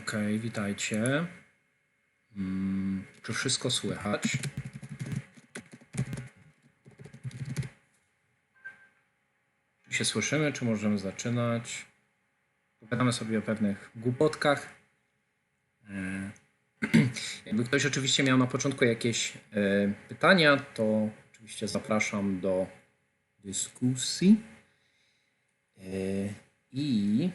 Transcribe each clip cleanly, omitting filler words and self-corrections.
Okej, witajcie. Czy wszystko słychać? Czy się słyszymy, czy możemy zaczynać? Pogadamy sobie o pewnych głupotkach. Jakby ktoś oczywiście miał na początku jakieś pytania, to oczywiście zapraszam do dyskusji. I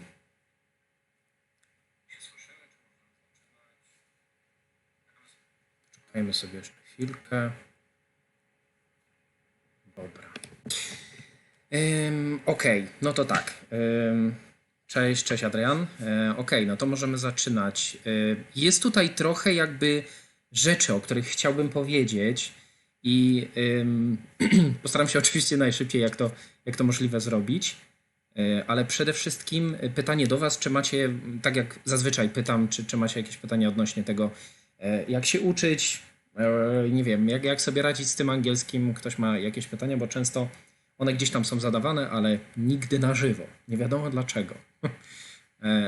czekajmy sobie jeszcze chwilkę. Dobra. Okej, no to tak. Cześć Adrian. Okej, no to możemy zaczynać. Jest tutaj trochę jakby rzeczy, o których chciałbym powiedzieć i postaram się oczywiście najszybciej, jak to możliwe zrobić. Ale przede wszystkim pytanie do Was, czy macie, tak jak zazwyczaj pytam, czy macie jakieś pytania odnośnie tego, jak się uczyć, nie wiem, jak sobie radzić z tym angielskim, ktoś ma jakieś pytania, bo często one gdzieś tam są zadawane, ale nigdy na żywo. Nie wiadomo dlaczego.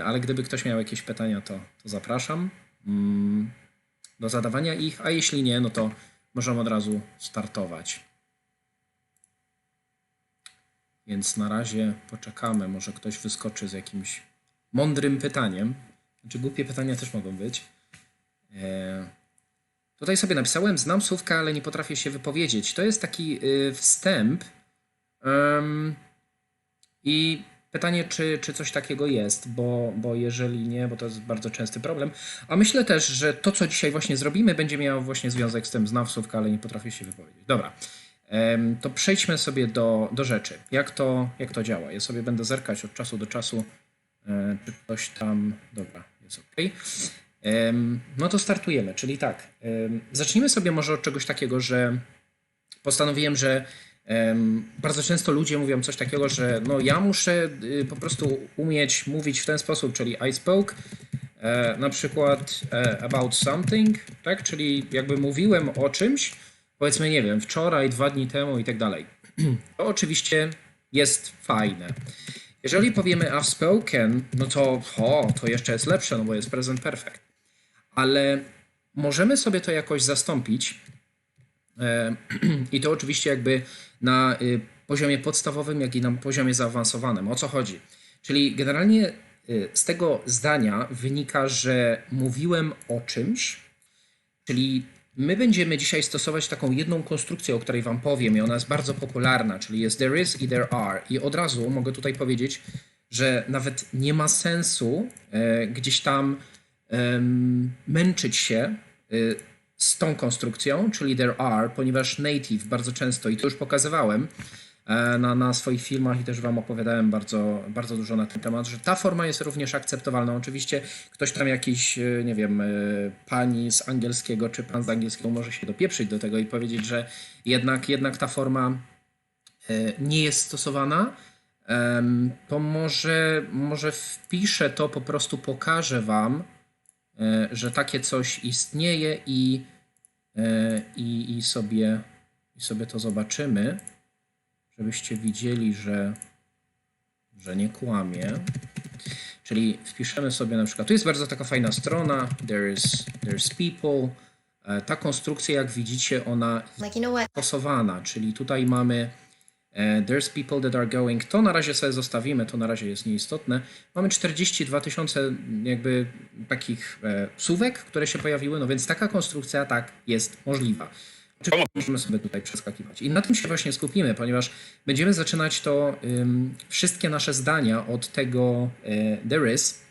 Ale gdyby ktoś miał jakieś pytania, to zapraszam do zadawania ich, a jeśli nie, no to możemy od razu startować. Więc na razie poczekamy, może ktoś wyskoczy z jakimś mądrym pytaniem. Znaczy głupie pytania też mogą być. Tutaj sobie napisałem, znam słówka, ale nie potrafię się wypowiedzieć. To jest taki wstęp. I pytanie, czy coś takiego jest, bo jeżeli nie, bo to jest bardzo częsty problem. A myślę też, że to, co dzisiaj właśnie zrobimy, będzie miało właśnie związek z tym, znam słówka, ale nie potrafię się wypowiedzieć. Dobra, to przejdźmy sobie do rzeczy. Jak to działa? Ja sobie będę zerkać od czasu do czasu, czy ktoś tam... Dobra, jest ok. No to startujemy, czyli tak. Zacznijmy sobie może od czegoś takiego, że postanowiłem, że bardzo często ludzie mówią coś takiego, że no ja muszę po prostu umieć mówić w ten sposób, czyli I spoke na przykład about something, tak? Czyli jakby mówiłem o czymś, powiedzmy, nie wiem, wczoraj, 2 dni temu i tak dalej. To oczywiście jest fajne. Jeżeli powiemy I've spoken, no to jeszcze jest lepsze, no bo jest present perfect. Ale możemy sobie to jakoś zastąpić i to oczywiście jakby na poziomie podstawowym, jak i na poziomie zaawansowanym. O co chodzi? Czyli generalnie z tego zdania wynika, że mówiłem o czymś, czyli my będziemy dzisiaj stosować taką jedną konstrukcję, o której Wam powiem i ona jest bardzo popularna, czyli jest there is i there are. I od razu mogę tutaj powiedzieć, że nawet nie ma sensu gdzieś tam męczyć się z tą konstrukcją, czyli there are, ponieważ native bardzo często, i to już pokazywałem na swoich filmach i też Wam opowiadałem bardzo dużo na ten temat, że ta forma jest również akceptowalna. Oczywiście ktoś tam jakiś, nie wiem, pani z angielskiego czy pan z angielskiego może się dopieprzyć do tego i powiedzieć, że jednak ta forma nie jest stosowana, to może wpiszę to, po prostu pokażę Wam, że takie coś istnieje i sobie to zobaczymy, żebyście widzieli, że nie kłamie. Czyli wpiszemy sobie na przykład, tu jest bardzo taka fajna strona, there's people. Ta konstrukcja, jak widzicie, ona jest stosowana, czyli tutaj mamy there's people that are going, to na razie sobie zostawimy, to na razie jest nieistotne. Mamy 42 000 jakby takich słówek, które się pojawiły, no więc taka konstrukcja tak jest możliwa. Oczywiście możemy sobie tutaj przeskakiwać. I na tym się właśnie skupimy, ponieważ będziemy zaczynać to wszystkie nasze zdania od tego there is.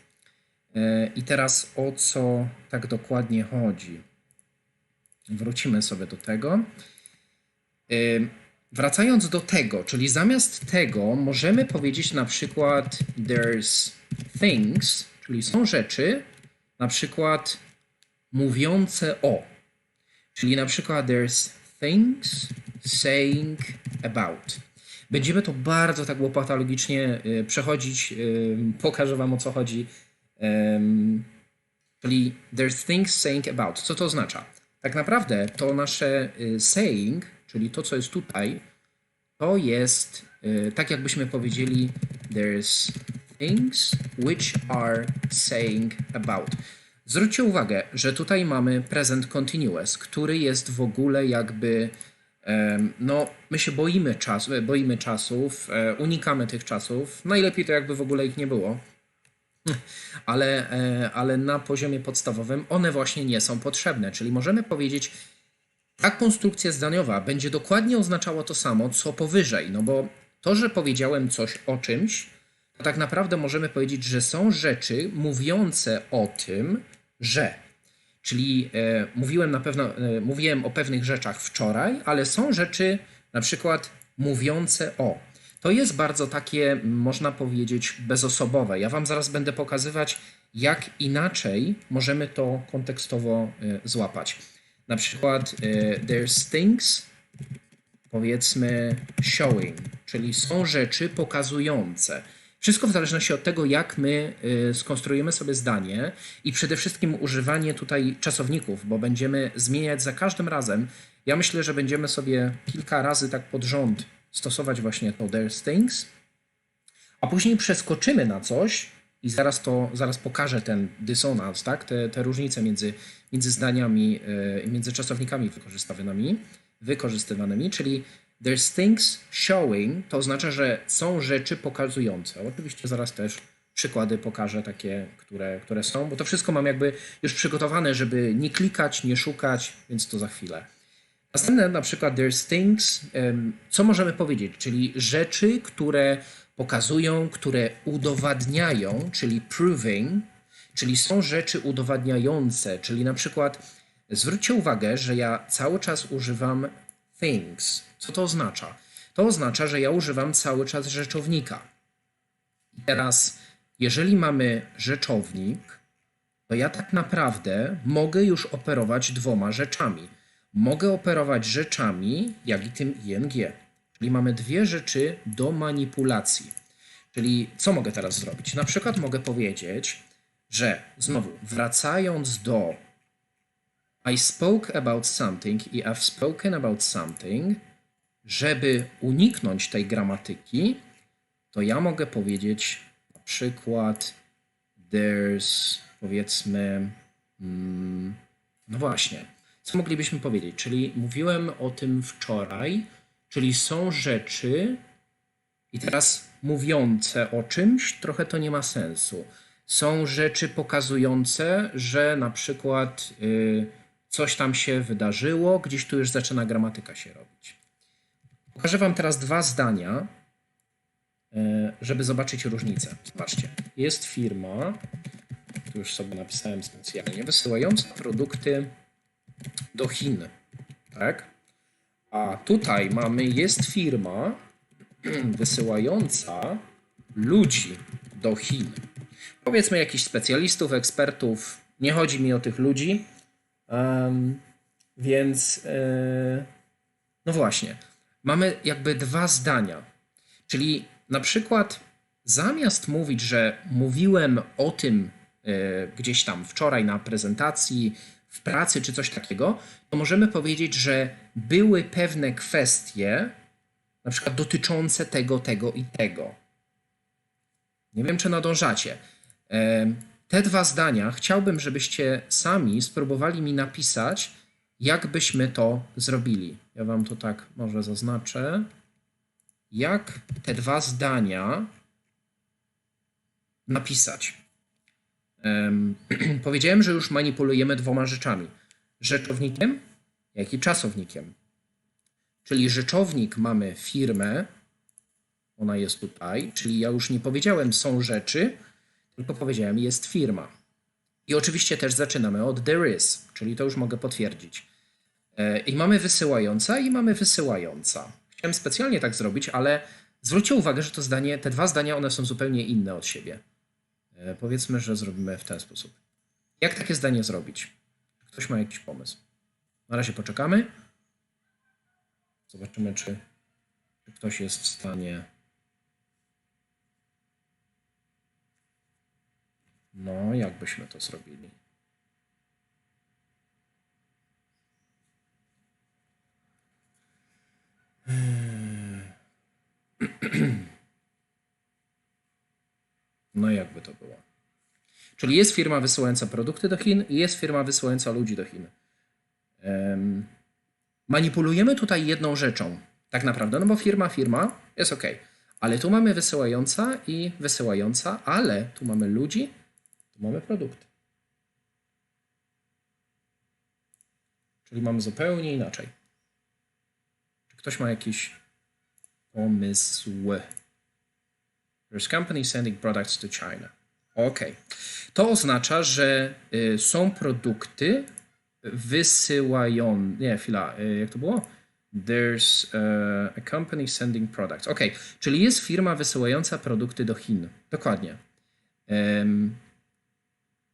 I teraz o co tak dokładnie chodzi? Wrócimy sobie do tego. Wracając do tego, czyli zamiast tego możemy powiedzieć na przykład there's things, czyli są rzeczy, na przykład mówiące o. Czyli na przykład there's things saying about. Będziemy to bardzo tak łopatologicznie przechodzić, pokażę Wam o co chodzi. Czyli there's things saying about. Co to oznacza? Tak naprawdę to nasze saying, czyli to, co jest tutaj, to jest tak jakbyśmy powiedzieli there's things which are saying about. Zwróćcie uwagę, że tutaj mamy present continuous, który jest w ogóle jakby, no my się boimy czasów, unikamy tych czasów, najlepiej to jakby w ogóle ich nie było, ale na poziomie podstawowym one właśnie nie są potrzebne, czyli możemy powiedzieć, ta konstrukcja zdaniowa będzie dokładnie oznaczała to samo, co powyżej, no bo to, że powiedziałem coś o czymś, to tak naprawdę możemy powiedzieć, że są rzeczy mówiące o tym, że. Czyli mówiłem o pewnych rzeczach wczoraj, ale są rzeczy na przykład mówiące o. To jest bardzo takie, można powiedzieć, bezosobowe. Ja Wam zaraz będę pokazywać, jak inaczej możemy to kontekstowo złapać. Na przykład there's things, powiedzmy showing, czyli są rzeczy pokazujące. Wszystko w zależności od tego, jak my skonstruujemy sobie zdanie i przede wszystkim używanie tutaj czasowników, bo będziemy zmieniać za każdym razem. Ja myślę, że będziemy sobie kilka razy tak pod rząd stosować właśnie to there's things, a później przeskoczymy na coś i zaraz pokażę ten dysonans, tak? Te różnice między zdaniami, między czasownikami wykorzystywanymi, czyli there's things showing, to oznacza, że są rzeczy pokazujące. Oczywiście zaraz też przykłady pokażę takie, które są, bo to wszystko mam jakby już przygotowane, żeby nie klikać, nie szukać, więc to za chwilę. Następne na przykład there's things, co możemy powiedzieć, czyli rzeczy, które pokazują, które udowadniają, czyli proving, czyli są rzeczy udowadniające, czyli na przykład zwróćcie uwagę, że ja cały czas używam things. Co to oznacza? To oznacza, że ja używam cały czas rzeczownika. I teraz, jeżeli mamy rzeczownik, to ja tak naprawdę mogę już operować dwoma rzeczami. Mogę operować rzeczami, jak i tym ing. Czyli mamy dwie rzeczy do manipulacji. Czyli co mogę teraz zrobić? Na przykład mogę powiedzieć, że znowu wracając do I spoke about something i I've spoken about something, żeby uniknąć tej gramatyki, to ja mogę powiedzieć na przykład there's, powiedzmy, no właśnie, co moglibyśmy powiedzieć? Czyli mówiłem o tym wczoraj, czyli są rzeczy i teraz mówiące o czymś, trochę to nie ma sensu. Są rzeczy pokazujące, że na przykład coś tam się wydarzyło, gdzieś tu już zaczyna gramatyka się robić. Pokażę Wam teraz dwa zdania, żeby zobaczyć różnicę. Zobaczcie, jest firma, tu już sobie napisałem specjalnie, wysyłająca produkty do Chin, tak? A tutaj jest firma wysyłająca ludzi do Chin. Powiedzmy jakichś specjalistów, ekspertów, nie chodzi mi o tych ludzi, więc no właśnie, mamy jakby dwa zdania, czyli na przykład zamiast mówić, że mówiłem o tym gdzieś tam wczoraj na prezentacji, w pracy czy coś takiego, to możemy powiedzieć, że były pewne kwestie, na przykład dotyczące tego, tego i tego. Nie wiem, czy nadążacie. Te dwa zdania chciałbym, żebyście sami spróbowali mi napisać, jak byśmy to zrobili. Ja Wam to tak może zaznaczę. Jak te dwa zdania napisać. Powiedziałem, że już manipulujemy dwoma rzeczami. Rzeczownikiem, jak i czasownikiem. Czyli rzeczownik mamy firmę, ona jest tutaj, czyli ja już nie powiedziałem są rzeczy, tylko powiedziałem jest firma. I oczywiście też zaczynamy od there is, czyli to już mogę potwierdzić. I mamy wysyłająca i mamy wysyłająca. Chciałem specjalnie tak zrobić, ale zwróćcie uwagę, że to zdanie, te dwa zdania, one są zupełnie inne od siebie. Powiedzmy, że zrobimy w ten sposób. Jak takie zdanie zrobić? Ktoś ma jakiś pomysł? Na razie poczekamy. Zobaczymy, czy ktoś jest w stanie. No, jak byśmy to zrobili? No jakby to było. Czyli jest firma wysyłająca produkty do Chin i jest firma wysyłająca ludzi do Chin. Manipulujemy tutaj jedną rzeczą, tak naprawdę, no bo firma jest ok, ale tu mamy wysyłająca i wysyłająca, ale tu mamy ludzi, tu mamy produkty. Czyli mamy zupełnie inaczej. Czy ktoś ma jakiś pomysł? There's company sending products to China. Ok. To oznacza, że są produkty wysyłające. Nie, chwila, jak to było? There's a company sending products. Ok, czyli jest firma wysyłająca produkty do Chin. Dokładnie.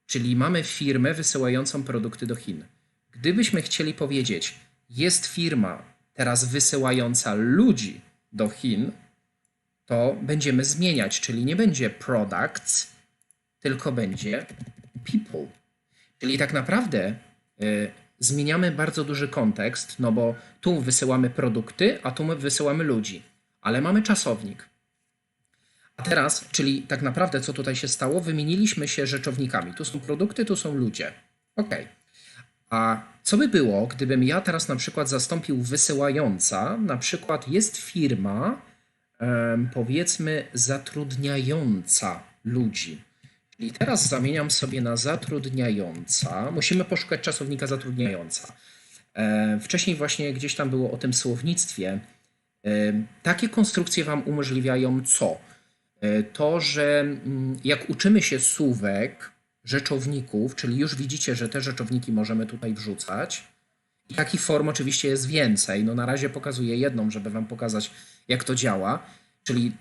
Czyli mamy firmę wysyłającą produkty do Chin. Gdybyśmy chcieli powiedzieć, jest firma teraz wysyłająca ludzi do Chin, to będziemy zmieniać, czyli nie będzie products, tylko będzie people. Czyli tak naprawdę zmieniamy bardzo duży kontekst, no bo tu wysyłamy produkty, a tu my wysyłamy ludzi, ale mamy czasownik. A teraz, czyli tak naprawdę co tutaj się stało? Wymieniliśmy się rzeczownikami. Tu są produkty, tu są ludzie. Ok. A co by było, gdybym ja teraz na przykład zastąpił wysyłająca, na przykład jest firma, powiedzmy zatrudniająca ludzi. I teraz zamieniam sobie na zatrudniająca. Musimy poszukać czasownika zatrudniająca. Wcześniej właśnie gdzieś tam było o tym słownictwie. Takie konstrukcje Wam umożliwiają co? To, że jak uczymy się słówek, rzeczowników, czyli już widzicie, że te rzeczowniki możemy tutaj wrzucać. I takich form oczywiście jest więcej. No na razie pokazuję jedną, żeby Wam pokazać, jak to działa. Czyli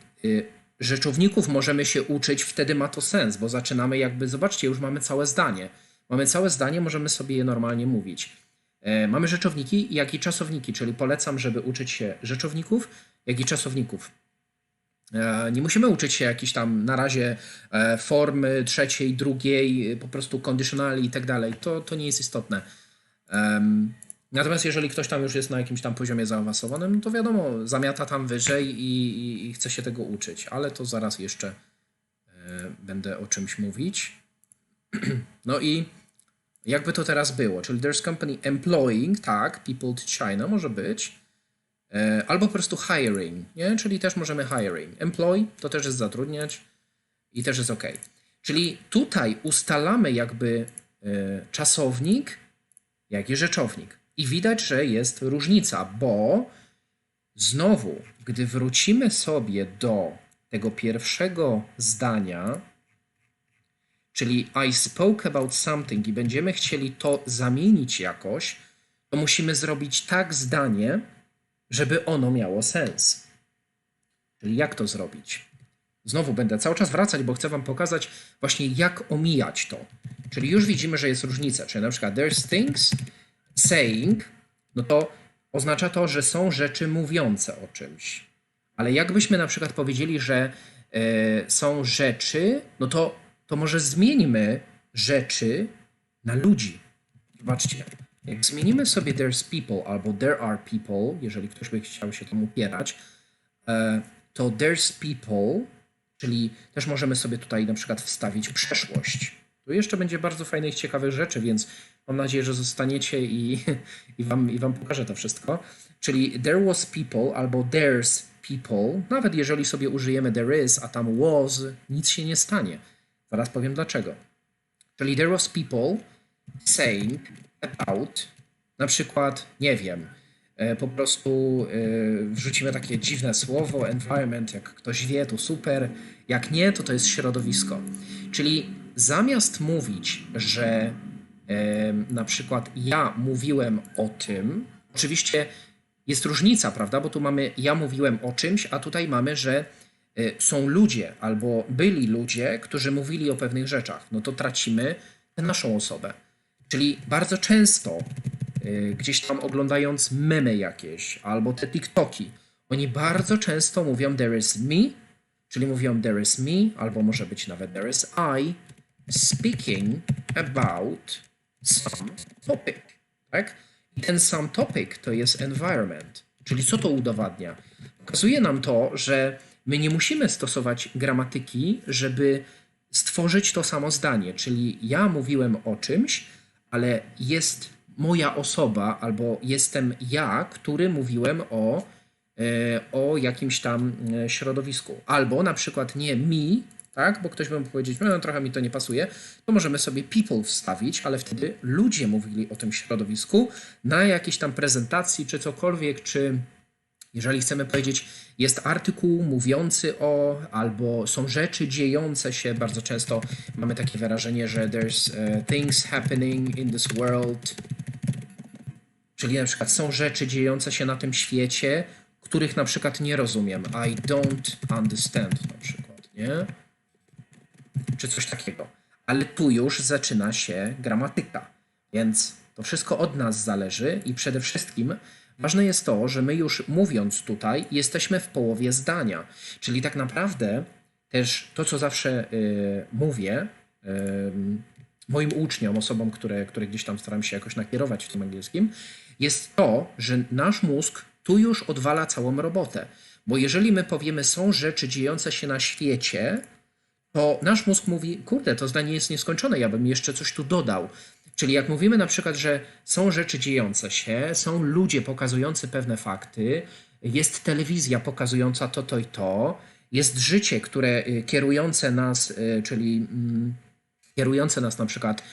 rzeczowników możemy się uczyć, wtedy ma to sens, bo zaczynamy jakby, zobaczcie, już mamy całe zdanie. Mamy całe zdanie, możemy sobie je normalnie mówić. Mamy rzeczowniki, jak i czasowniki, czyli polecam, żeby uczyć się rzeczowników, jak i czasowników. Nie musimy uczyć się jakiejś tam na razie formy trzeciej, drugiej, po prostu conditionali i tak dalej. To nie jest istotne. Natomiast jeżeli ktoś tam już jest na jakimś tam poziomie zaawansowanym, to wiadomo, zamiata tam wyżej i chce się tego uczyć, ale to zaraz jeszcze będę o czymś mówić. No i jakby to teraz było, czyli there's company employing, tak, people to China może być, albo po prostu hiring, nie? Czyli też możemy hiring. Employ to też jest zatrudniać i też jest ok. Czyli tutaj ustalamy jakby czasownik, jak i rzeczownik. I widać, że jest różnica, bo znowu, gdy wrócimy sobie do tego pierwszego zdania, czyli I spoke about something i będziemy chcieli to zamienić jakoś, to musimy zrobić tak zdanie, żeby ono miało sens. Czyli jak to zrobić? Znowu będę cały czas wracać, bo chcę Wam pokazać właśnie jak omijać to. Czyli już widzimy, że jest różnica. Czyli na przykład there's things saying, no to oznacza to, że są rzeczy mówiące o czymś. Ale jakbyśmy na przykład powiedzieli, że są rzeczy, no to może zmieńmy rzeczy na ludzi. Zobaczcie, jak zmienimy sobie there's people albo there are people, jeżeli ktoś by chciał się temu upierać, to there's people, czyli też możemy sobie tutaj na przykład wstawić przeszłość. Tu jeszcze będzie bardzo fajnych, ciekawych rzeczy, więc mam nadzieję, że zostaniecie i wam pokażę to wszystko. Czyli there was people albo there's people, nawet jeżeli sobie użyjemy there is, a tam was, nic się nie stanie. Zaraz powiem dlaczego. Czyli there was people saying about, na przykład, nie wiem, po prostu wrzucimy takie dziwne słowo, environment, jak ktoś wie, to super, jak nie, to jest środowisko. Czyli zamiast mówić, że na przykład ja mówiłem o tym, oczywiście jest różnica, prawda, bo tu mamy ja mówiłem o czymś, a tutaj mamy, że są ludzie albo byli ludzie, którzy mówili o pewnych rzeczach, no to tracimy tę naszą osobę. Czyli bardzo często gdzieś tam oglądając memy jakieś albo te TikToki, oni bardzo często mówią there is me, czyli mówią there is me, albo może być nawet there is I speaking about some topic, tak? I ten some topic to jest environment, czyli co to udowadnia? Pokazuje nam to, że my nie musimy stosować gramatyki, żeby stworzyć to samo zdanie, czyli ja mówiłem o czymś, ale jest moja osoba albo jestem ja, który mówiłem o jakimś tam środowisku. Albo na przykład nie mi, tak, bo ktoś by mógł powiedzieć, no trochę mi to nie pasuje, to możemy sobie people wstawić, ale wtedy ludzie mówili o tym środowisku na jakiejś tam prezentacji czy cokolwiek, czy jeżeli chcemy powiedzieć, jest artykuł mówiący o, albo są rzeczy dziejące się, bardzo często mamy takie wyrażenie, że there's things happening in this world, czyli na przykład są rzeczy dziejące się na tym świecie, których na przykład nie rozumiem. I don't understand na przykład, nie? Czy coś takiego. Ale tu już zaczyna się gramatyka, więc to wszystko od nas zależy i przede wszystkim ważne jest to, że my już mówiąc tutaj jesteśmy w połowie zdania, czyli tak naprawdę też to, co zawsze mówię moim uczniom, osobom, które gdzieś tam staram się jakoś nakierować w tym angielskim, jest to, że nasz mózg tu już odwala całą robotę. Bo jeżeli my powiemy, są rzeczy dziejące się na świecie, to nasz mózg mówi, kurde, to zdanie jest nieskończone, ja bym jeszcze coś tu dodał. Czyli jak mówimy na przykład, że są rzeczy dziejące się, są ludzie pokazujący pewne fakty, jest telewizja pokazująca to i to, jest życie, które kierujące nas, czyli kierujące nas na przykład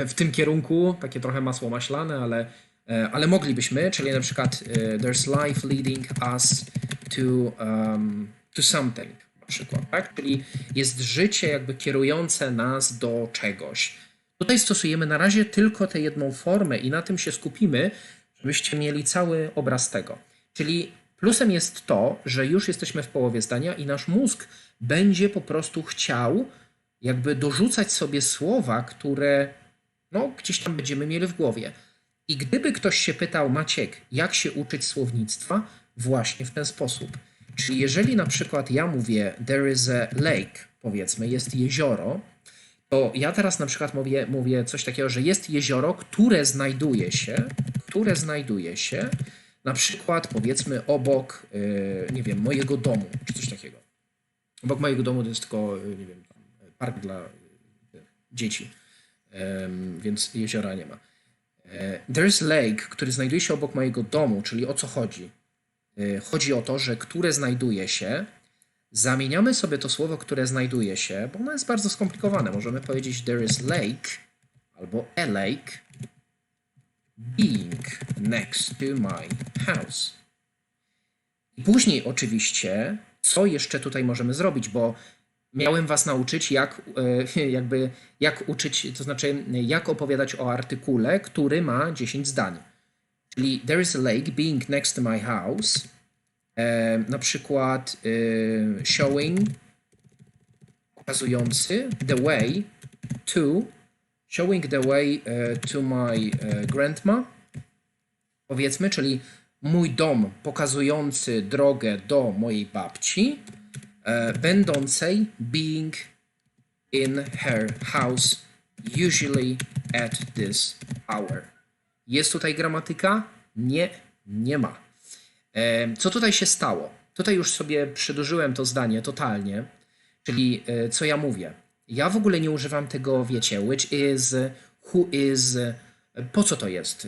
w tym kierunku, takie trochę masło maślane, ale moglibyśmy, czyli na przykład there's life leading us to something, na przykład, tak? Czyli jest życie jakby kierujące nas do czegoś. Tutaj stosujemy na razie tylko tę jedną formę i na tym się skupimy, żebyście mieli cały obraz tego. Czyli plusem jest to, że już jesteśmy w połowie zdania i nasz mózg będzie po prostu chciał jakby dorzucać sobie słowa, które no, gdzieś tam będziemy mieli w głowie. I gdyby ktoś się pytał, Maciek, jak się uczyć słownictwa? Właśnie w ten sposób. Czyli jeżeli na przykład ja mówię there is a lake, powiedzmy, jest jezioro, to ja teraz na przykład mówię coś takiego, że jest jezioro, które znajduje się na przykład powiedzmy obok, nie wiem, mojego domu, czy coś takiego. Obok mojego domu to jest tylko, nie wiem, park dla dzieci, więc jeziora nie ma. There's lake, który znajduje się obok mojego domu, czyli o co chodzi? Chodzi o to, że które znajduje się, zamieniamy sobie to słowo, które znajduje się, bo ono jest bardzo skomplikowane. Możemy powiedzieć there is lake albo a lake being next to my house. I później oczywiście, co jeszcze tutaj możemy zrobić, bo miałem was nauczyć, jak uczyć, to znaczy jak opowiadać o artykule, który ma 10 zdań. Czyli there is a lake being next to my house, na przykład showing, pokazujący the way to my grandma, powiedzmy, czyli mój dom pokazujący drogę do mojej babci, będącej being in her house usually at this hour. Jest tutaj gramatyka? Nie, nie ma. Co tutaj się stało? Tutaj już sobie przedłużyłem to zdanie totalnie, czyli co ja mówię. Ja w ogóle nie używam tego, wiecie, which is, who is, po co to jest?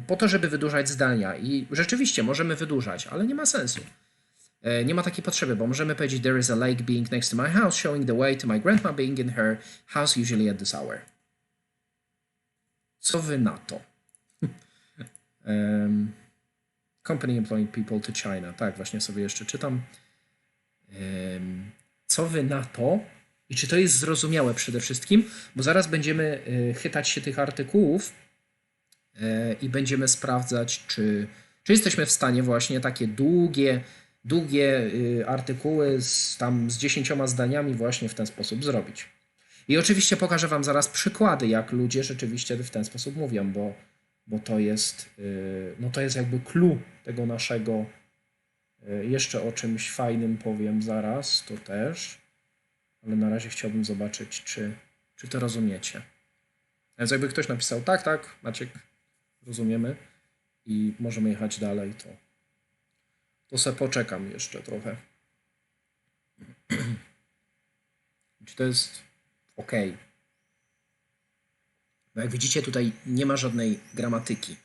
Po to, żeby wydłużać zdania i rzeczywiście możemy wydłużać, ale nie ma sensu. Nie ma takiej potrzeby, bo możemy powiedzieć there is a lake being next to my house, showing the way to my grandma being in her house usually at this hour. Co wy na to? Company employing people to China. Tak, właśnie sobie jeszcze czytam. Co wy na to? I czy to jest zrozumiałe przede wszystkim? Bo zaraz będziemy chytać się tych artykułów i będziemy sprawdzać, czy jesteśmy w stanie właśnie takie długie artykuły z 10 zdaniami właśnie w ten sposób zrobić. I oczywiście pokażę wam zaraz przykłady, jak ludzie rzeczywiście w ten sposób mówią, bo to jest, no to jest jakby clue tego naszego. Jeszcze o czymś fajnym powiem zaraz, to też, ale na razie chciałbym zobaczyć, czy to rozumiecie. Więc jakby ktoś napisał tak, Maciek, rozumiemy i możemy jechać dalej, to se poczekam jeszcze trochę. Czy to jest ok? Bo jak widzicie, tutaj nie ma żadnej gramatyki.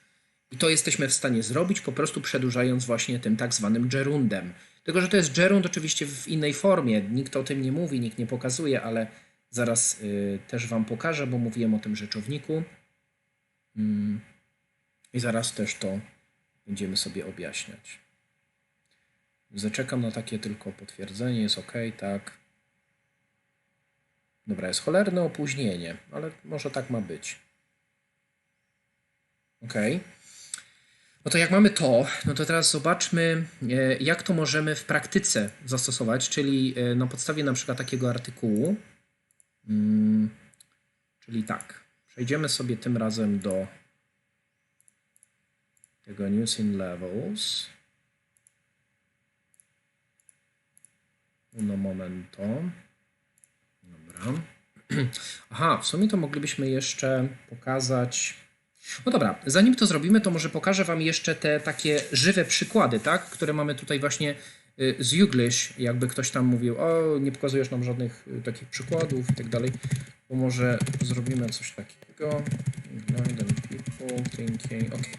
I to jesteśmy w stanie zrobić, po prostu przedłużając właśnie tym tak zwanym gerundem. Tylko, że to jest gerund oczywiście w innej formie. Nikt o tym nie mówi, nikt nie pokazuje, ale zaraz też Wam pokażę, bo mówiłem o tym rzeczowniku. I zaraz też to będziemy sobie objaśniać. Zaczekam na takie tylko potwierdzenie, jest ok, tak. Dobra, jest cholerne opóźnienie, ale może tak ma być. Ok. No to jak mamy to, no to teraz zobaczmy, jak to możemy w praktyce zastosować, czyli na podstawie na przykład takiego artykułu. Czyli tak, przejdziemy sobie tym razem do tego News in Levels. Uno momento. Dobra. Aha, w sumie to moglibyśmy jeszcze pokazać. No dobra, zanim to zrobimy, to może pokażę Wam jeszcze te takie żywe przykłady, tak? Które mamy tutaj właśnie z Youglish, jakby ktoś tam mówił, o, nie pokazujesz nam żadnych takich przykładów i tak dalej, bo może zrobimy coś takiego. People thinking. Okay.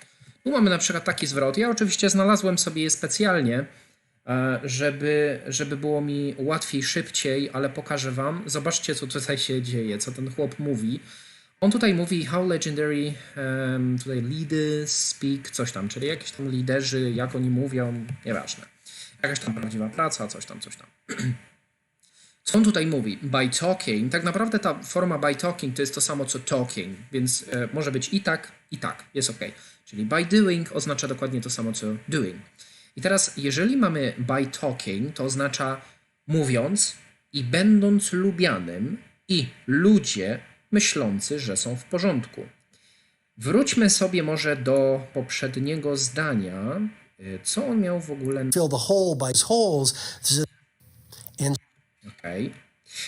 Tu mamy na przykład taki zwrot. Ja oczywiście znalazłem sobie je specjalnie, żeby było mi łatwiej, szybciej, ale pokażę Wam. Zobaczcie, co tutaj się dzieje, co ten chłop mówi. On tutaj mówi how legendary tutaj leaders speak, coś tam, czyli jakieś tam liderzy, jak oni mówią, nieważne. Jakaś tam prawdziwa praca, coś tam, coś tam. Co on tutaj mówi? By talking. Tak naprawdę ta forma by talking to jest to samo co talking, więc może być i tak, jest ok. Czyli by doing oznacza dokładnie to samo co doing. I teraz, jeżeli mamy by talking, to oznacza mówiąc i będąc lubianym i ludzie myślący, że są w porządku. Wróćmy sobie może do poprzedniego zdania. Co on miał w ogóle? Fill the hole by his holes. Okay.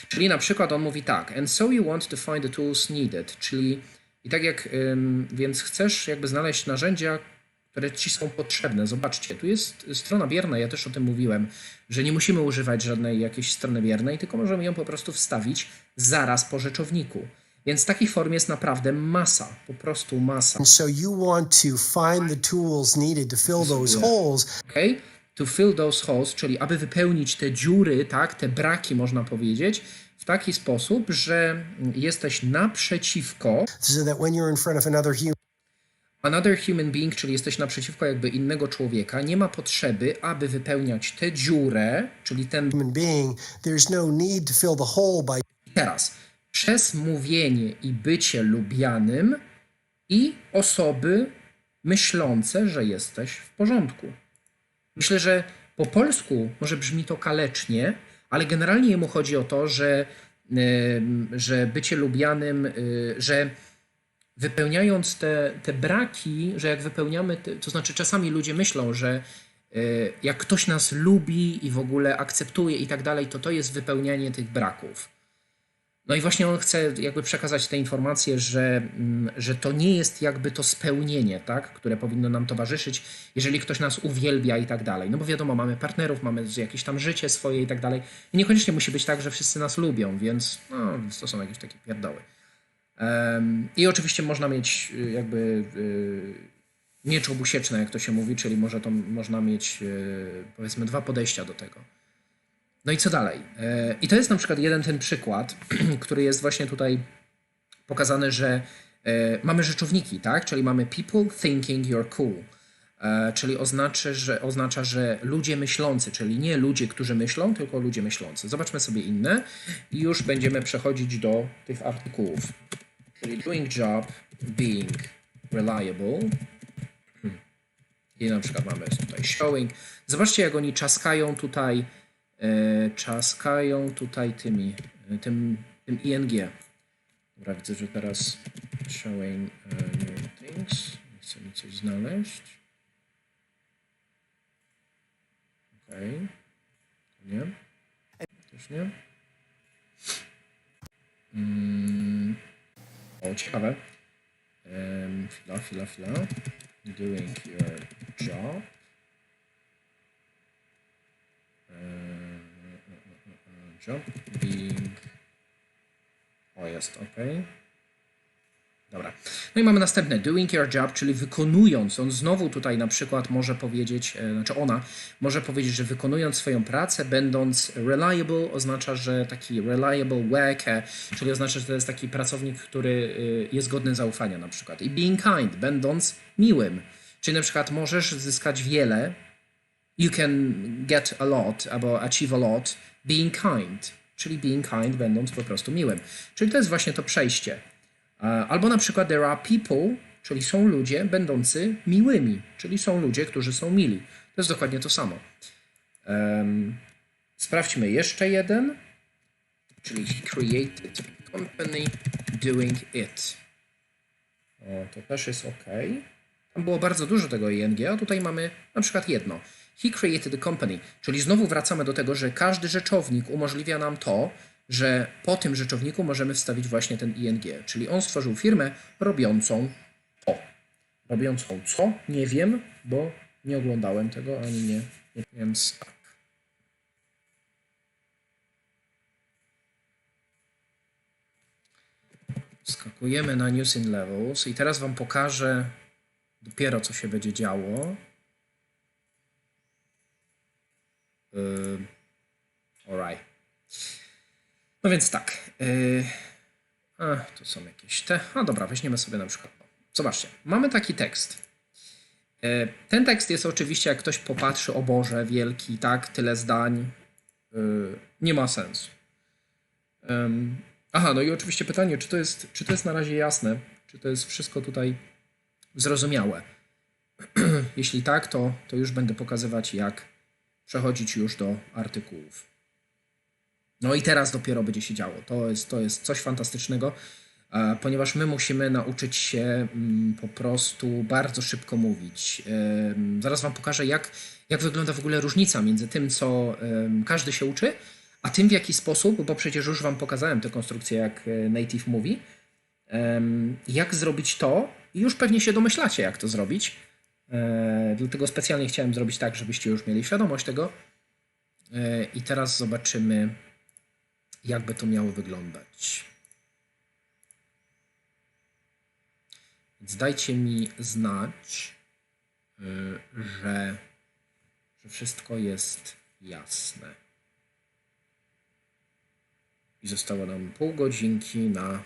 Czyli na przykład on mówi tak, and so you want to find the tools needed, czyli i tak jak, więc chcesz jakby znaleźć narzędzia, które Ci są potrzebne. Zobaczcie, tu jest strona bierna, ja też o tym mówiłem, że nie musimy używać żadnej jakiejś strony biernej, tylko możemy ją po prostu wstawić zaraz po rzeczowniku. Więc takich form jest naprawdę masa, po prostu masa. And so you want to find the tools needed to fill those holes. Okay? To fill those holes, czyli aby wypełnić te dziury, tak, te braki można powiedzieć, w taki sposób, że jesteś naprzeciwko So that when you're in front of another human being, czyli jesteś naprzeciwko jakby innego człowieka, nie ma potrzeby, aby wypełniać tę dziurę, czyli ten human being, there's no need to fill the hole by teraz przez mówienie i bycie lubianym i osoby myślące, że jesteś w porządku. Myślę, że po polsku może brzmi to kalecznie, ale generalnie jemu chodzi o to, że bycie lubianym, że wypełniając te braki, że jak wypełniamy, to znaczy czasami ludzie myślą, że jak ktoś nas lubi i w ogóle akceptuje i tak dalej, to jest wypełnianie tych braków. No i właśnie on chce jakby przekazać tę informację, że to nie jest jakby to spełnienie, tak, które powinno nam towarzyszyć, jeżeli ktoś nas uwielbia i tak dalej. No bo wiadomo, mamy partnerów, mamy jakieś tam życie swoje i tak dalej. I niekoniecznie musi być tak, że wszyscy nas lubią, więc no, to są jakieś takie pierdoły. I oczywiście można mieć jakby miecz obusieczny, jak to się mówi, czyli można mieć powiedzmy dwa podejścia do tego. No i co dalej? I to jest na przykład jeden ten przykład, który jest właśnie tutaj pokazany, że mamy rzeczowniki, tak? Czyli mamy people thinking you're cool, czyli oznacza, że ludzie myślący, czyli nie ludzie, którzy myślą, tylko ludzie myślący. Zobaczmy sobie inne i już będziemy przechodzić do tych artykułów. Czyli doing job, being reliable. I na przykład mamy tutaj showing. Zobaczcie, jak oni czaskają tutaj tym ing. Dobra, widzę, że teraz showing new things. Chcę mi coś znaleźć. Okej. Nie. Też nie. O, ciekawe. Chwila. Doing your job. Job being O, jest, ok. Dobra. No i mamy następne. Doing your job, czyli wykonując. On znowu tutaj na przykład może powiedzieć, znaczy ona może powiedzieć, że wykonując swoją pracę, będąc reliable, oznacza, że taki reliable worker, czyli oznacza, że to jest taki pracownik, który jest godny zaufania na przykład. I being kind, będąc miłym. Czyli na przykład możesz zyskać wiele, you can get a lot, albo achieve a lot, being kind. Czyli being kind, będąc po prostu miłym. Czyli to jest właśnie to przejście. Albo na przykład there are people, czyli są ludzie będący miłymi, czyli są ludzie, którzy są mili. To jest dokładnie to samo. Sprawdźmy jeszcze jeden, czyli he created a company doing it. O, to też jest ok. Tam było bardzo dużo tego ing, a tutaj mamy na przykład jedno. He created a company, czyli znowu wracamy do tego, że każdy rzeczownik umożliwia nam to, że po tym rzeczowniku możemy wstawić właśnie ten ing, czyli on stworzył firmę robiącą to. Robiącą co? Nie wiem, bo nie oglądałem tego, ani nie wiem tak. Skakujemy na News in Levels i teraz Wam pokażę dopiero, co się będzie działo. Alright. No więc tak. Tu są jakieś te. Dobra, weźmiemy sobie na przykład. Zobaczcie, mamy taki tekst. Ten tekst jest oczywiście, jak ktoś popatrzy, o Boże, wielki, tak, tyle zdań. Nie ma sensu. No i oczywiście pytanie, czy to jest na razie jasne? Czy to jest wszystko tutaj zrozumiałe? Jeśli tak, to już będę pokazywać, jak przechodzić już do artykułów. No i teraz dopiero będzie się działo. To jest coś fantastycznego, ponieważ my musimy nauczyć się po prostu bardzo szybko mówić. Zaraz Wam pokażę, jak wygląda w ogóle różnica między tym, co każdy się uczy, a tym, w jaki sposób, bo przecież już Wam pokazałem tę konstrukcję, jak Native mówi, jak zrobić to i już pewnie się domyślacie, jak to zrobić. Dlatego specjalnie chciałem zrobić tak, żebyście już mieli świadomość tego. I teraz zobaczymy, jakby to miało wyglądać. Więc dajcie mi znać, że wszystko jest jasne. I zostało nam pół godzinki na...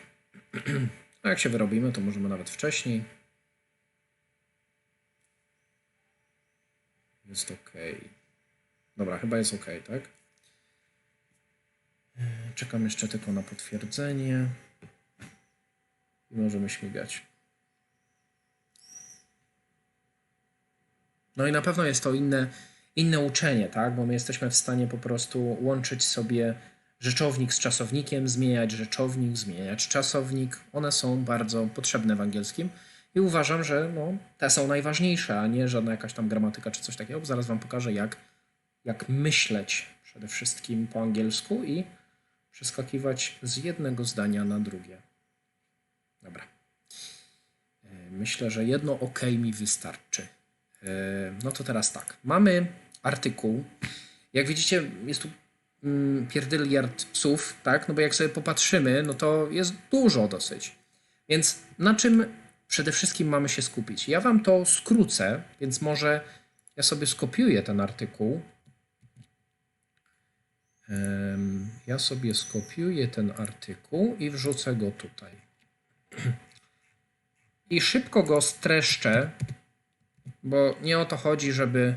A jak się wyrobimy, to możemy nawet wcześniej. Jest ok. Dobra, chyba jest ok, tak? Czekam jeszcze tylko na potwierdzenie. I możemy śmigać. No i na pewno jest to inne uczenie, tak? Bo my jesteśmy w stanie po prostu łączyć sobie rzeczownik z czasownikiem, zmieniać rzeczownik, zmieniać czasownik. One są bardzo potrzebne w angielskim i uważam, że te są najważniejsze, a nie żadna jakaś tam gramatyka czy coś takiego. Bo zaraz Wam pokażę, jak myśleć przede wszystkim po angielsku i przeskakiwać z jednego zdania na drugie. Dobra. Myślę, że jedno OK mi wystarczy. No to teraz tak. Mamy artykuł. Jak widzicie, jest tu pierdyliard psów, tak? No bo jak sobie popatrzymy, no to jest dużo dosyć. Więc na czym przede wszystkim mamy się skupić? Ja Wam to skrócę, więc może ja sobie skopiuję ten artykuł. Ja sobie skopiuję ten artykuł i wrzucę go tutaj. I szybko go streszczę, bo nie o to chodzi, żeby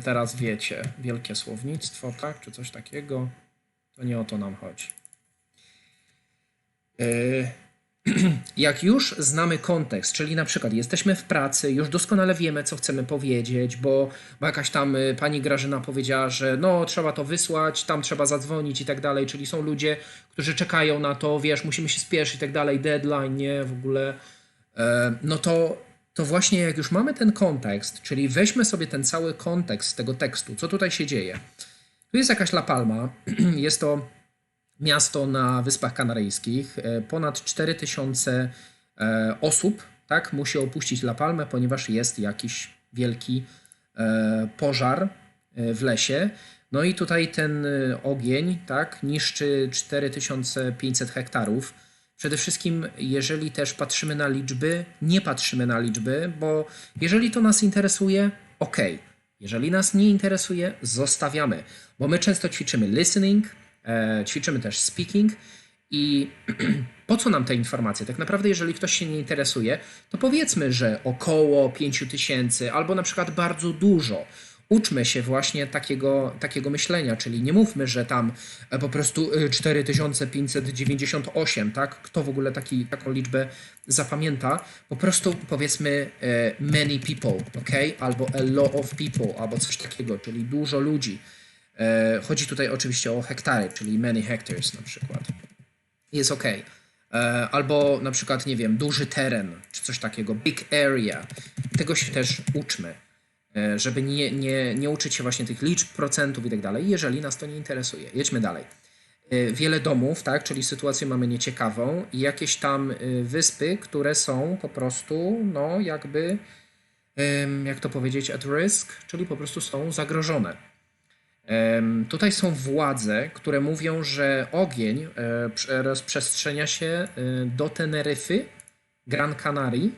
teraz, wiecie, wielkie słownictwo, tak, czy coś takiego. To nie o to nam chodzi. Jak już znamy kontekst, czyli na przykład jesteśmy w pracy, już doskonale wiemy, co chcemy powiedzieć, bo jakaś tam pani Grażyna powiedziała, że no trzeba to wysłać, tam trzeba zadzwonić i tak dalej, czyli są ludzie, którzy czekają na to, wiesz, musimy się spieszyć i tak dalej, deadline, nie, w ogóle, no to właśnie jak już mamy ten kontekst, czyli weźmy sobie ten cały kontekst tego tekstu, co tutaj się dzieje. Tu jest jakaś La Palma, jest to miasto na Wyspach Kanaryjskich. Ponad 4000 osób, tak, musi opuścić La Palmę, ponieważ jest jakiś wielki pożar w lesie. No i tutaj ten ogień, tak, niszczy 4500 hektarów. Przede wszystkim, jeżeli też patrzymy na liczby, nie patrzymy na liczby, bo jeżeli to nas interesuje, ok. Jeżeli nas nie interesuje, zostawiamy, bo my często ćwiczymy listening, ćwiczymy też speaking i po co nam te informacje? Tak naprawdę, jeżeli ktoś się nie interesuje, to powiedzmy, że około 5000 albo na przykład bardzo dużo. Uczmy się właśnie takiego myślenia, czyli nie mówmy, że tam po prostu 4598, tak? Kto w ogóle taką liczbę zapamięta? Po prostu powiedzmy many people, ok? Albo a lot of people, albo coś takiego, czyli dużo ludzi. Chodzi tutaj oczywiście o hektary, czyli many hectares na przykład. Jest ok. Albo na przykład, nie wiem, duży teren, czy coś takiego, big area. Tego się też uczmy, żeby nie uczyć się właśnie tych liczb, procentów i tak dalej, jeżeli nas to nie interesuje. Jedźmy dalej. Wiele domów, tak, czyli sytuację mamy nieciekawą i jakieś tam wyspy, które są po prostu, no jakby, jak to powiedzieć, at risk, czyli po prostu są zagrożone. Tutaj są władze, które mówią, że ogień rozprzestrzenia się do Teneryfy, Gran Canaria.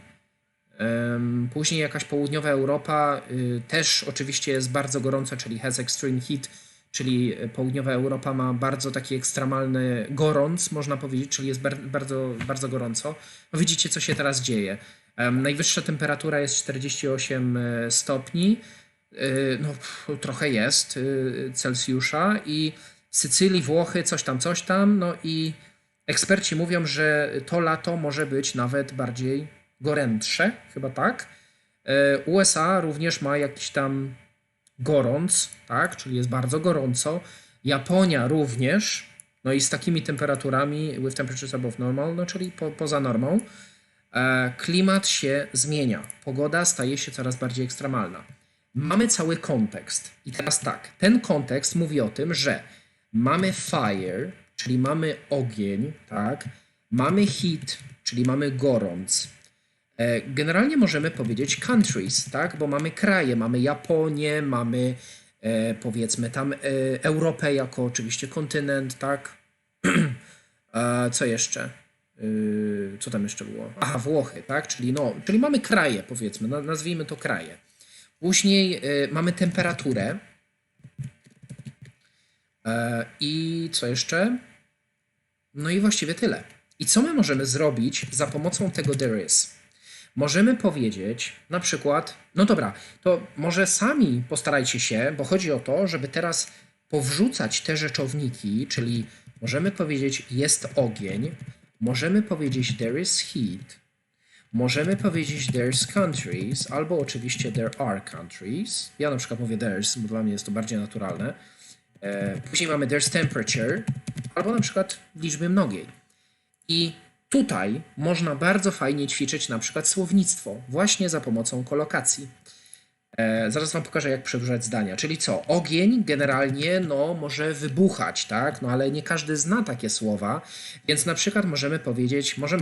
Później jakaś południowa Europa też oczywiście jest bardzo gorąca, czyli has extreme heat, czyli południowa Europa ma bardzo taki ekstremalny gorąc, można powiedzieć, czyli jest bardzo, bardzo gorąco. No widzicie, co się teraz dzieje. Najwyższa temperatura jest 48 stopni. No, trochę jest Celsjusza i Sycylii, Włochy, coś tam, no i eksperci mówią, że to lato może być nawet bardziej gorętsze, chyba tak. USA również ma jakiś tam gorąc, tak, czyli jest bardzo gorąco. Japonia również, no i z takimi temperaturami with temperatures above normal, no czyli poza normą. Klimat się zmienia, pogoda staje się coraz bardziej ekstremalna. Mamy cały kontekst. I teraz tak, ten kontekst mówi o tym, że mamy fire, czyli mamy ogień, tak? Mamy heat, czyli mamy gorąc. Generalnie możemy powiedzieć countries, tak? Bo mamy kraje, mamy Japonię, mamy powiedzmy tam Europę jako oczywiście kontynent, tak? Co jeszcze? Co tam jeszcze było? Aha, Włochy, tak? Czyli mamy kraje, powiedzmy, nazwijmy to kraje. Później mamy temperaturę i co jeszcze? No i właściwie tyle. I co my możemy zrobić za pomocą tego there is? Możemy powiedzieć na przykład, no dobra, to może sami postarajcie się, bo chodzi o to, żeby teraz powrzucać te rzeczowniki, czyli możemy powiedzieć jest ogień, możemy powiedzieć there is heat, możemy powiedzieć there's countries, albo oczywiście there are countries. Ja na przykład mówię there's, bo dla mnie jest to bardziej naturalne. Później mamy there's temperature, albo na przykład w liczbie mnogiej. I tutaj można bardzo fajnie ćwiczyć na przykład słownictwo, właśnie za pomocą kolokacji. Zaraz wam pokażę, jak przedłużać zdania. Czyli co? Ogień generalnie może wybuchać, tak? No ale nie każdy zna takie słowa, więc na przykład możemy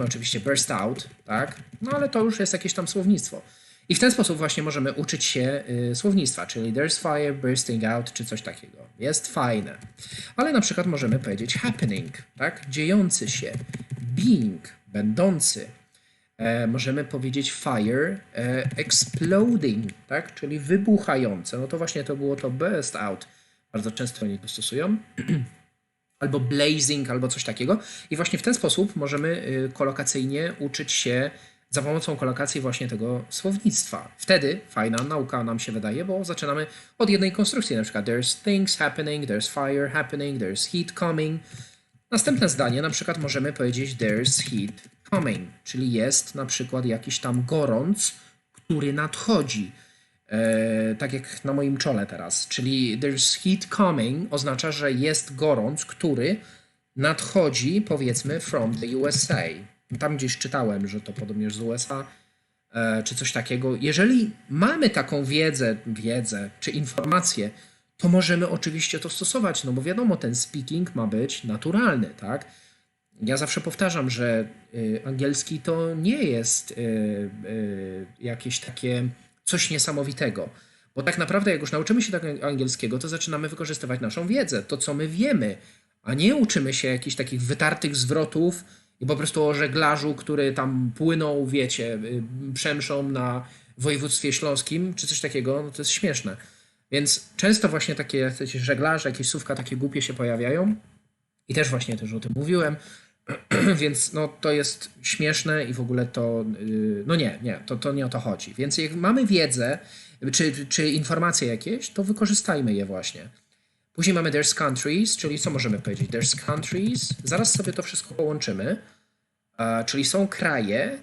oczywiście burst out, tak? No ale to już jest jakieś tam słownictwo. I w ten sposób właśnie możemy uczyć się słownictwa, czyli there's fire, bursting out, czy coś takiego. Jest fajne. Ale na przykład możemy powiedzieć happening, tak? Dziejący się, being, będący. Możemy powiedzieć fire, exploding, tak? Czyli wybuchające. No to właśnie to było to burst out. Bardzo często oni to stosują. Albo blazing, albo coś takiego. I właśnie w ten sposób możemy kolokacyjnie uczyć się za pomocą kolokacji właśnie tego słownictwa. Wtedy fajna nauka nam się wydaje, bo zaczynamy od jednej konstrukcji. Na przykład there's things happening, there's fire happening, there's heat coming. Następne zdanie na przykład możemy powiedzieć there's heat coming, czyli jest na przykład jakiś tam gorąc, który nadchodzi. Tak jak na moim czole teraz. Czyli there's heat coming oznacza, że jest gorąc, który nadchodzi, powiedzmy, from the USA. Tam gdzieś czytałem, że to podobnież z USA, czy coś takiego. Jeżeli mamy taką wiedzę czy informację, to możemy oczywiście to stosować, no bo wiadomo, ten speaking ma być naturalny, tak? Ja zawsze powtarzam, że angielski to nie jest jakieś takie coś niesamowitego, bo tak naprawdę jak już nauczymy się tego angielskiego, to zaczynamy wykorzystywać naszą wiedzę, to co my wiemy, a nie uczymy się jakichś takich wytartych zwrotów i po prostu o żeglarzu, który tam płynął, wiecie, przemszą na województwie śląskim, czy coś takiego, no to jest śmieszne. Więc często właśnie takie żeglarze, jakieś słówka takie głupie się pojawiają i też właśnie też o tym mówiłem, więc no to jest śmieszne i w ogóle to, no nie, to nie o to chodzi. Więc jak mamy wiedzę, czy informacje jakieś, to wykorzystajmy je właśnie. Później mamy there's countries, czyli co możemy powiedzieć? There's countries, zaraz sobie to wszystko połączymy, czyli są kraje,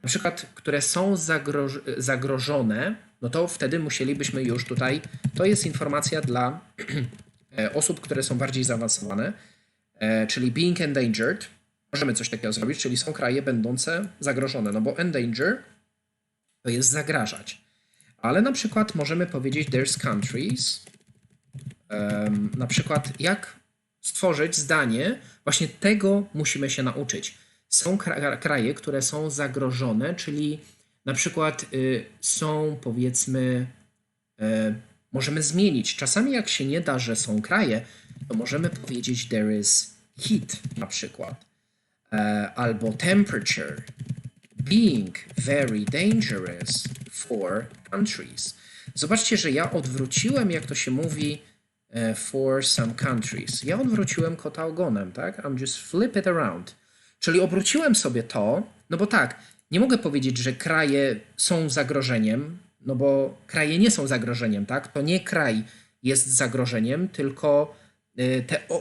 na przykład, które są zagrożone, no to wtedy musielibyśmy już tutaj, to jest informacja dla osób, które są bardziej zaawansowane, czyli being endangered, możemy coś takiego zrobić, czyli są kraje będące zagrożone, no bo endanger to jest zagrażać. Ale na przykład możemy powiedzieć there's countries, na przykład jak stworzyć zdanie, właśnie tego musimy się nauczyć. Są kraje, które są zagrożone, czyli na przykład są, powiedzmy, możemy zmienić. Czasami jak się nie da, że są kraje, to możemy powiedzieć there is heat na przykład, albo temperature, being very dangerous for countries. Zobaczcie, że ja odwróciłem, jak to się mówi, for some countries. Ja odwróciłem kota ogonem, tak? I'm just flip it around. Czyli obróciłem sobie to, no bo tak, nie mogę powiedzieć, że kraje są zagrożeniem, no bo kraje nie są zagrożeniem, tak? To nie kraj jest zagrożeniem, tylko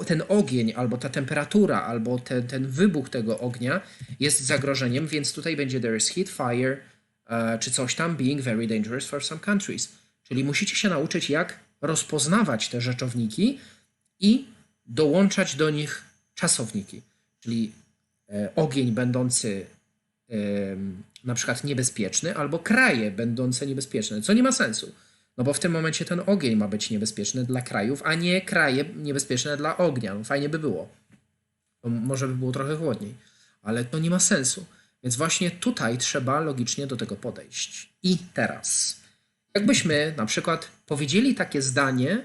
ten ogień, albo ta temperatura, albo ten wybuch tego ognia jest zagrożeniem, więc tutaj będzie there is heat, fire, czy coś tam, being very dangerous for some countries. Czyli musicie się nauczyć, jak rozpoznawać te rzeczowniki i dołączać do nich czasowniki. Czyli ogień będący na przykład niebezpieczny, albo kraje będące niebezpieczne, co nie ma sensu. No bo w tym momencie ten ogień ma być niebezpieczny dla krajów, a nie kraje niebezpieczne dla ognia. No fajnie by było. To może by było trochę chłodniej, ale to nie ma sensu. Więc właśnie tutaj trzeba logicznie do tego podejść. I teraz, jakbyśmy na przykład powiedzieli takie zdanie,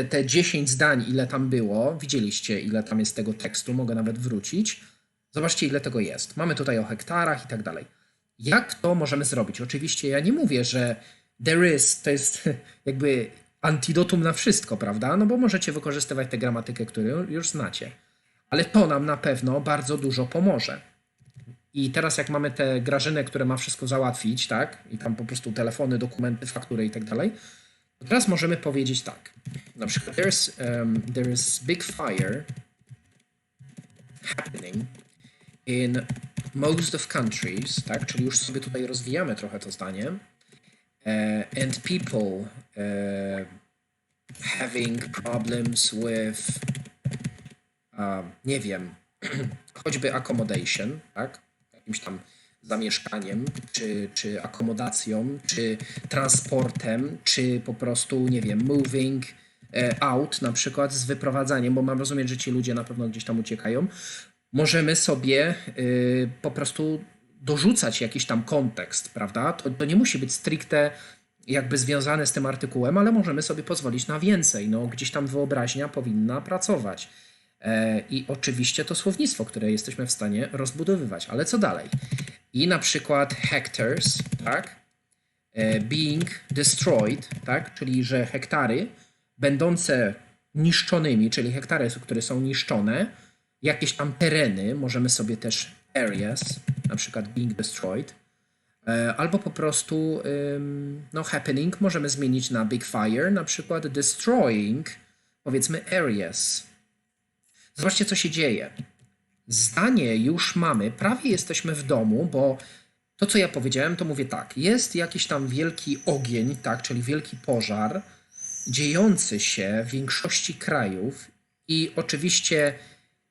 te 10 zdań, ile tam było, widzieliście, ile tam jest tego tekstu, mogę nawet wrócić. Zobaczcie, ile tego jest. Mamy tutaj o hektarach i tak dalej. Jak to możemy zrobić? Oczywiście ja nie mówię, że there is to jest jakby antidotum na wszystko, prawda? No bo możecie wykorzystywać tę gramatykę, którą już znacie. Ale to nam na pewno bardzo dużo pomoże. I teraz jak mamy tę Grażynę, która ma wszystko załatwić, tak? I tam po prostu telefony, dokumenty, faktury i tak dalej. To teraz możemy powiedzieć tak. Na przykład there is big fire happening in most of countries, tak? Czyli już sobie tutaj rozwijamy trochę to zdanie. And people having problems with nie wiem, choćby accommodation, tak? Jakimś tam zamieszkaniem, czy akomodacją, czy transportem, czy po prostu, nie wiem, moving out, na przykład z wyprowadzaniem, bo mam rozumieć, że ci ludzie na pewno gdzieś tam uciekają. Możemy sobie po prostu dorzucać jakiś tam kontekst, prawda? To nie musi być stricte jakby związane z tym artykułem, ale możemy sobie pozwolić na więcej. No, gdzieś tam wyobraźnia powinna pracować. I oczywiście to słownictwo, które jesteśmy w stanie rozbudowywać. Ale co dalej? I na przykład hectares, tak? Being destroyed, tak? Czyli że hektary będące niszczonymi, czyli hektary, które są niszczone, jakieś tam tereny, możemy sobie też areas, na przykład being destroyed, albo po prostu no, happening możemy zmienić na big fire, na przykład destroying, powiedzmy areas. Zobaczcie, co się dzieje. Zdanie już mamy, prawie jesteśmy w domu, bo to, co ja powiedziałem, to mówię tak, jest jakiś tam wielki ogień, tak, czyli wielki pożar, dziejący się w większości krajów i oczywiście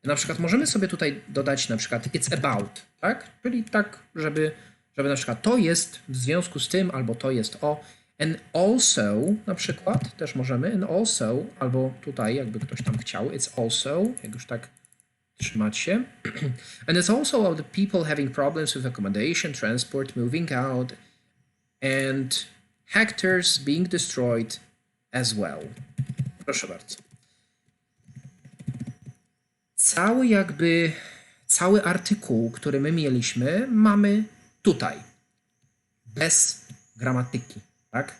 na przykład możemy sobie tutaj dodać na przykład it's about, tak? Czyli tak, żeby na przykład to jest w związku z tym, albo to jest o, and also na przykład też możemy, and also, albo tutaj jakby ktoś tam chciał, it's also, jak już tak trzymać się. And it's also about the people having problems with accommodation, transport, moving out, and hectares being destroyed as well. Proszę bardzo. cały artykuł, który my mieliśmy, mamy tutaj. Bez gramatyki, tak?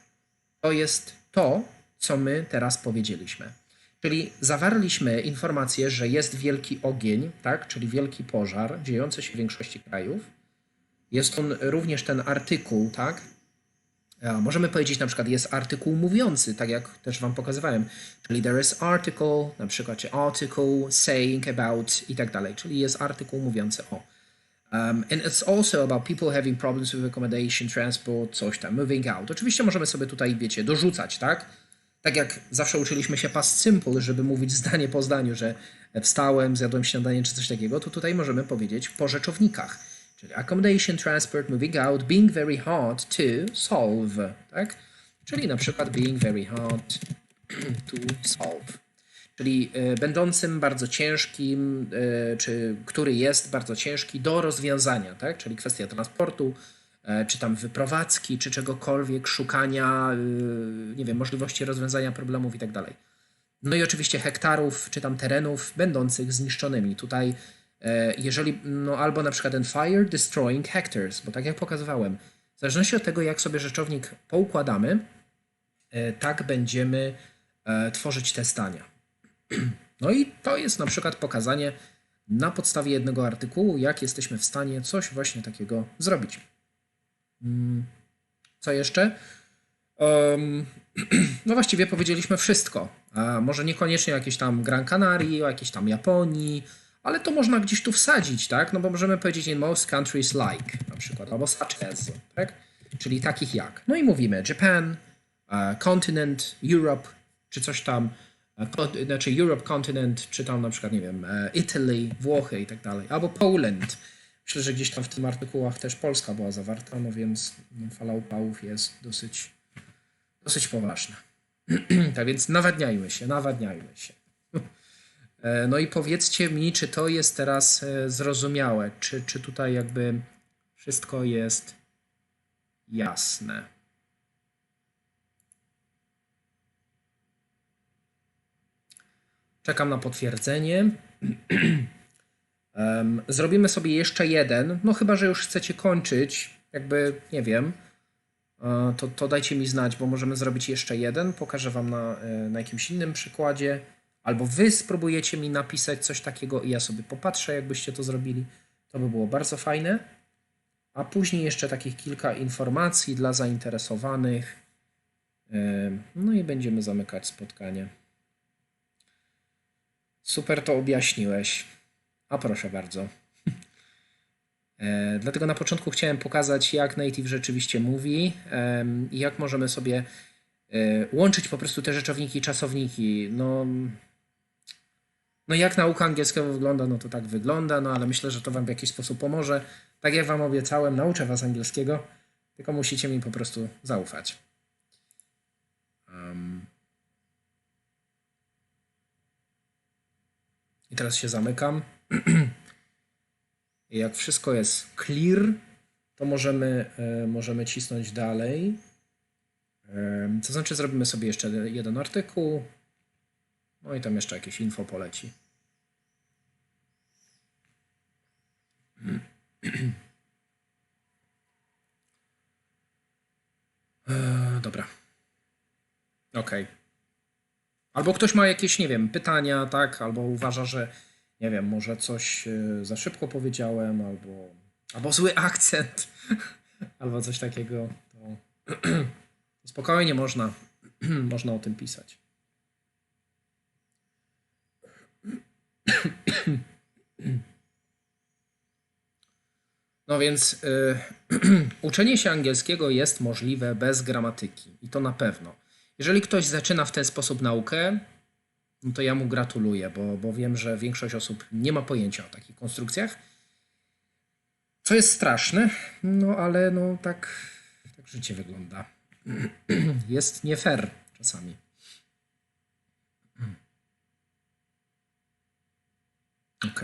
To jest to, co my teraz powiedzieliśmy. Czyli zawarliśmy informację, że jest wielki ogień, tak? Czyli wielki pożar dziejący się w większości krajów. Jest on również ten artykuł, tak? Możemy powiedzieć na przykład jest artykuł mówiący, tak jak też wam pokazywałem. Czyli there is article, na przykład czy article saying about i tak dalej. Czyli jest artykuł mówiący o. And it's also about people having problems with accommodation, transport, coś tam, moving out. Oczywiście możemy sobie tutaj, wiecie, dorzucać, tak? Tak jak zawsze uczyliśmy się past simple, żeby mówić zdanie po zdaniu, że wstałem, zjadłem śniadanie czy coś takiego, to tutaj możemy powiedzieć po rzeczownikach. Czyli accommodation, transport, moving out, being very hard to solve, tak? Czyli na przykład being very hard to solve. Czyli będącym bardzo ciężkim, czy który jest bardzo ciężki do rozwiązania, tak? Czyli kwestia transportu, czy tam wyprowadzki, czy czegokolwiek, szukania, nie wiem, możliwości rozwiązania problemów i tak dalej. No i oczywiście hektarów, czy tam terenów będących zniszczonymi. Tutaj jeżeli, no albo na przykład fire destroying hectares, bo tak jak pokazywałem, w zależności od tego, jak sobie rzeczownik poukładamy, tak będziemy tworzyć te zdania. No i to jest na przykład pokazanie na podstawie jednego artykułu, jak jesteśmy w stanie coś właśnie takiego zrobić. Co jeszcze? No właściwie powiedzieliśmy wszystko. Może niekoniecznie jakieś tam Gran Canaria, jakieś tam Japonii, ale to można gdzieś tu wsadzić, tak? No bo możemy powiedzieć in most countries like, na przykład, albo such as, tak? Czyli takich jak. No i mówimy Japan, continent, Europe, czy coś tam, znaczy Europe continent, czy tam na przykład, nie wiem, Italy, Włochy i tak dalej, albo Poland. Myślę, że gdzieś tam w tym artykułach też Polska była zawarta, no więc fala upałów jest dosyć poważna. Tak więc nawadniajmy się. No i powiedzcie mi, czy to jest teraz zrozumiałe, czy tutaj jakby wszystko jest jasne. Czekam na potwierdzenie. Zrobimy sobie jeszcze jeden, no chyba, że już chcecie kończyć, jakby, nie wiem, to dajcie mi znać, bo możemy zrobić jeszcze jeden, pokażę wam na jakimś innym przykładzie, albo wy spróbujecie mi napisać coś takiego i ja sobie popatrzę, jakbyście to zrobili, to by było bardzo fajne, a później jeszcze takich kilka informacji dla zainteresowanych, no i będziemy zamykać spotkanie. Super to objaśniłeś. A proszę bardzo. Dlatego na początku chciałem pokazać, jak Native rzeczywiście mówi i jak możemy sobie łączyć po prostu te rzeczowniki i czasowniki. No jak nauka angielskiego wygląda, no to tak wygląda, no ale myślę, że to wam w jakiś sposób pomoże. Tak jak wam obiecałem, nauczę was angielskiego, tylko musicie mi po prostu zaufać. I teraz się zamykam. I jak wszystko jest clear, to możemy cisnąć dalej. To znaczy zrobimy sobie jeszcze jeden artykuł. No i tam jeszcze jakieś info poleci. Dobra. OK. Albo ktoś ma jakieś, nie wiem, pytania, tak? Albo uważa, że nie wiem, może coś za szybko powiedziałem, albo zły akcent, albo coś takiego. To spokojnie można o tym pisać. No więc uczenie się angielskiego jest możliwe bez gramatyki i to na pewno. Jeżeli ktoś zaczyna w ten sposób naukę, no to ja mu gratuluję, bo wiem, że większość osób nie ma pojęcia o takich konstrukcjach. Co jest straszne, no ale no tak życie wygląda. Jest nie fair czasami. OK.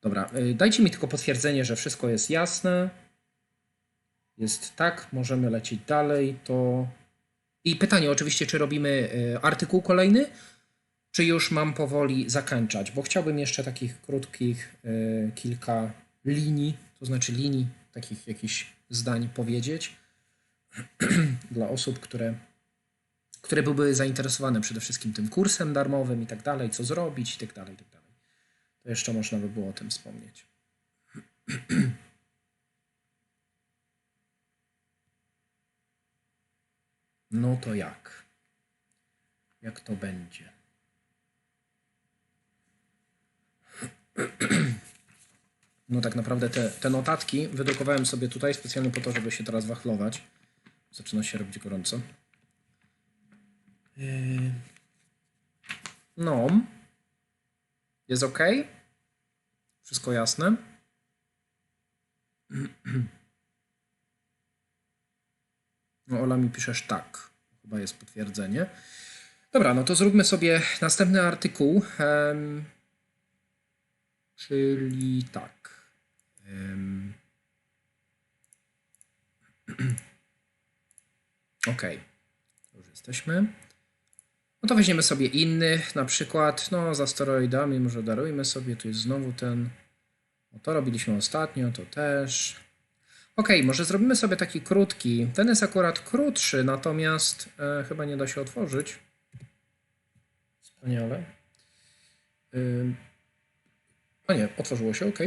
Dobra, dajcie mi tylko potwierdzenie, że wszystko jest jasne. Jest tak, możemy lecieć dalej. I pytanie oczywiście, czy robimy artykuł kolejny, czy już mam powoli zakończać, bo chciałbym jeszcze takich krótkich kilka linii, to znaczy linii, takich jakichś zdań powiedzieć dla osób, które były zainteresowane przede wszystkim tym kursem darmowym i tak dalej, co zrobić i tak dalej, i tak dalej. To jeszcze można by było o tym wspomnieć. No to jak? Jak to będzie? No tak naprawdę te notatki wydrukowałem sobie tutaj specjalnie po to, żeby się teraz wachlować. Zaczyna się robić gorąco. No. Jest ok? Wszystko jasne? No, Ola mi piszesz tak. Chyba jest potwierdzenie. Dobra, no to zróbmy sobie następny artykuł. Czyli tak. Ok. Już jesteśmy. No to weźmiemy sobie inny, na przykład, no z asteroidami może darujmy sobie, tu jest znowu ten, no to robiliśmy ostatnio, to też. Ok, może zrobimy sobie taki krótki, ten jest akurat krótszy, natomiast chyba nie da się otworzyć. Wspaniale. A nie, otworzyło się, ok.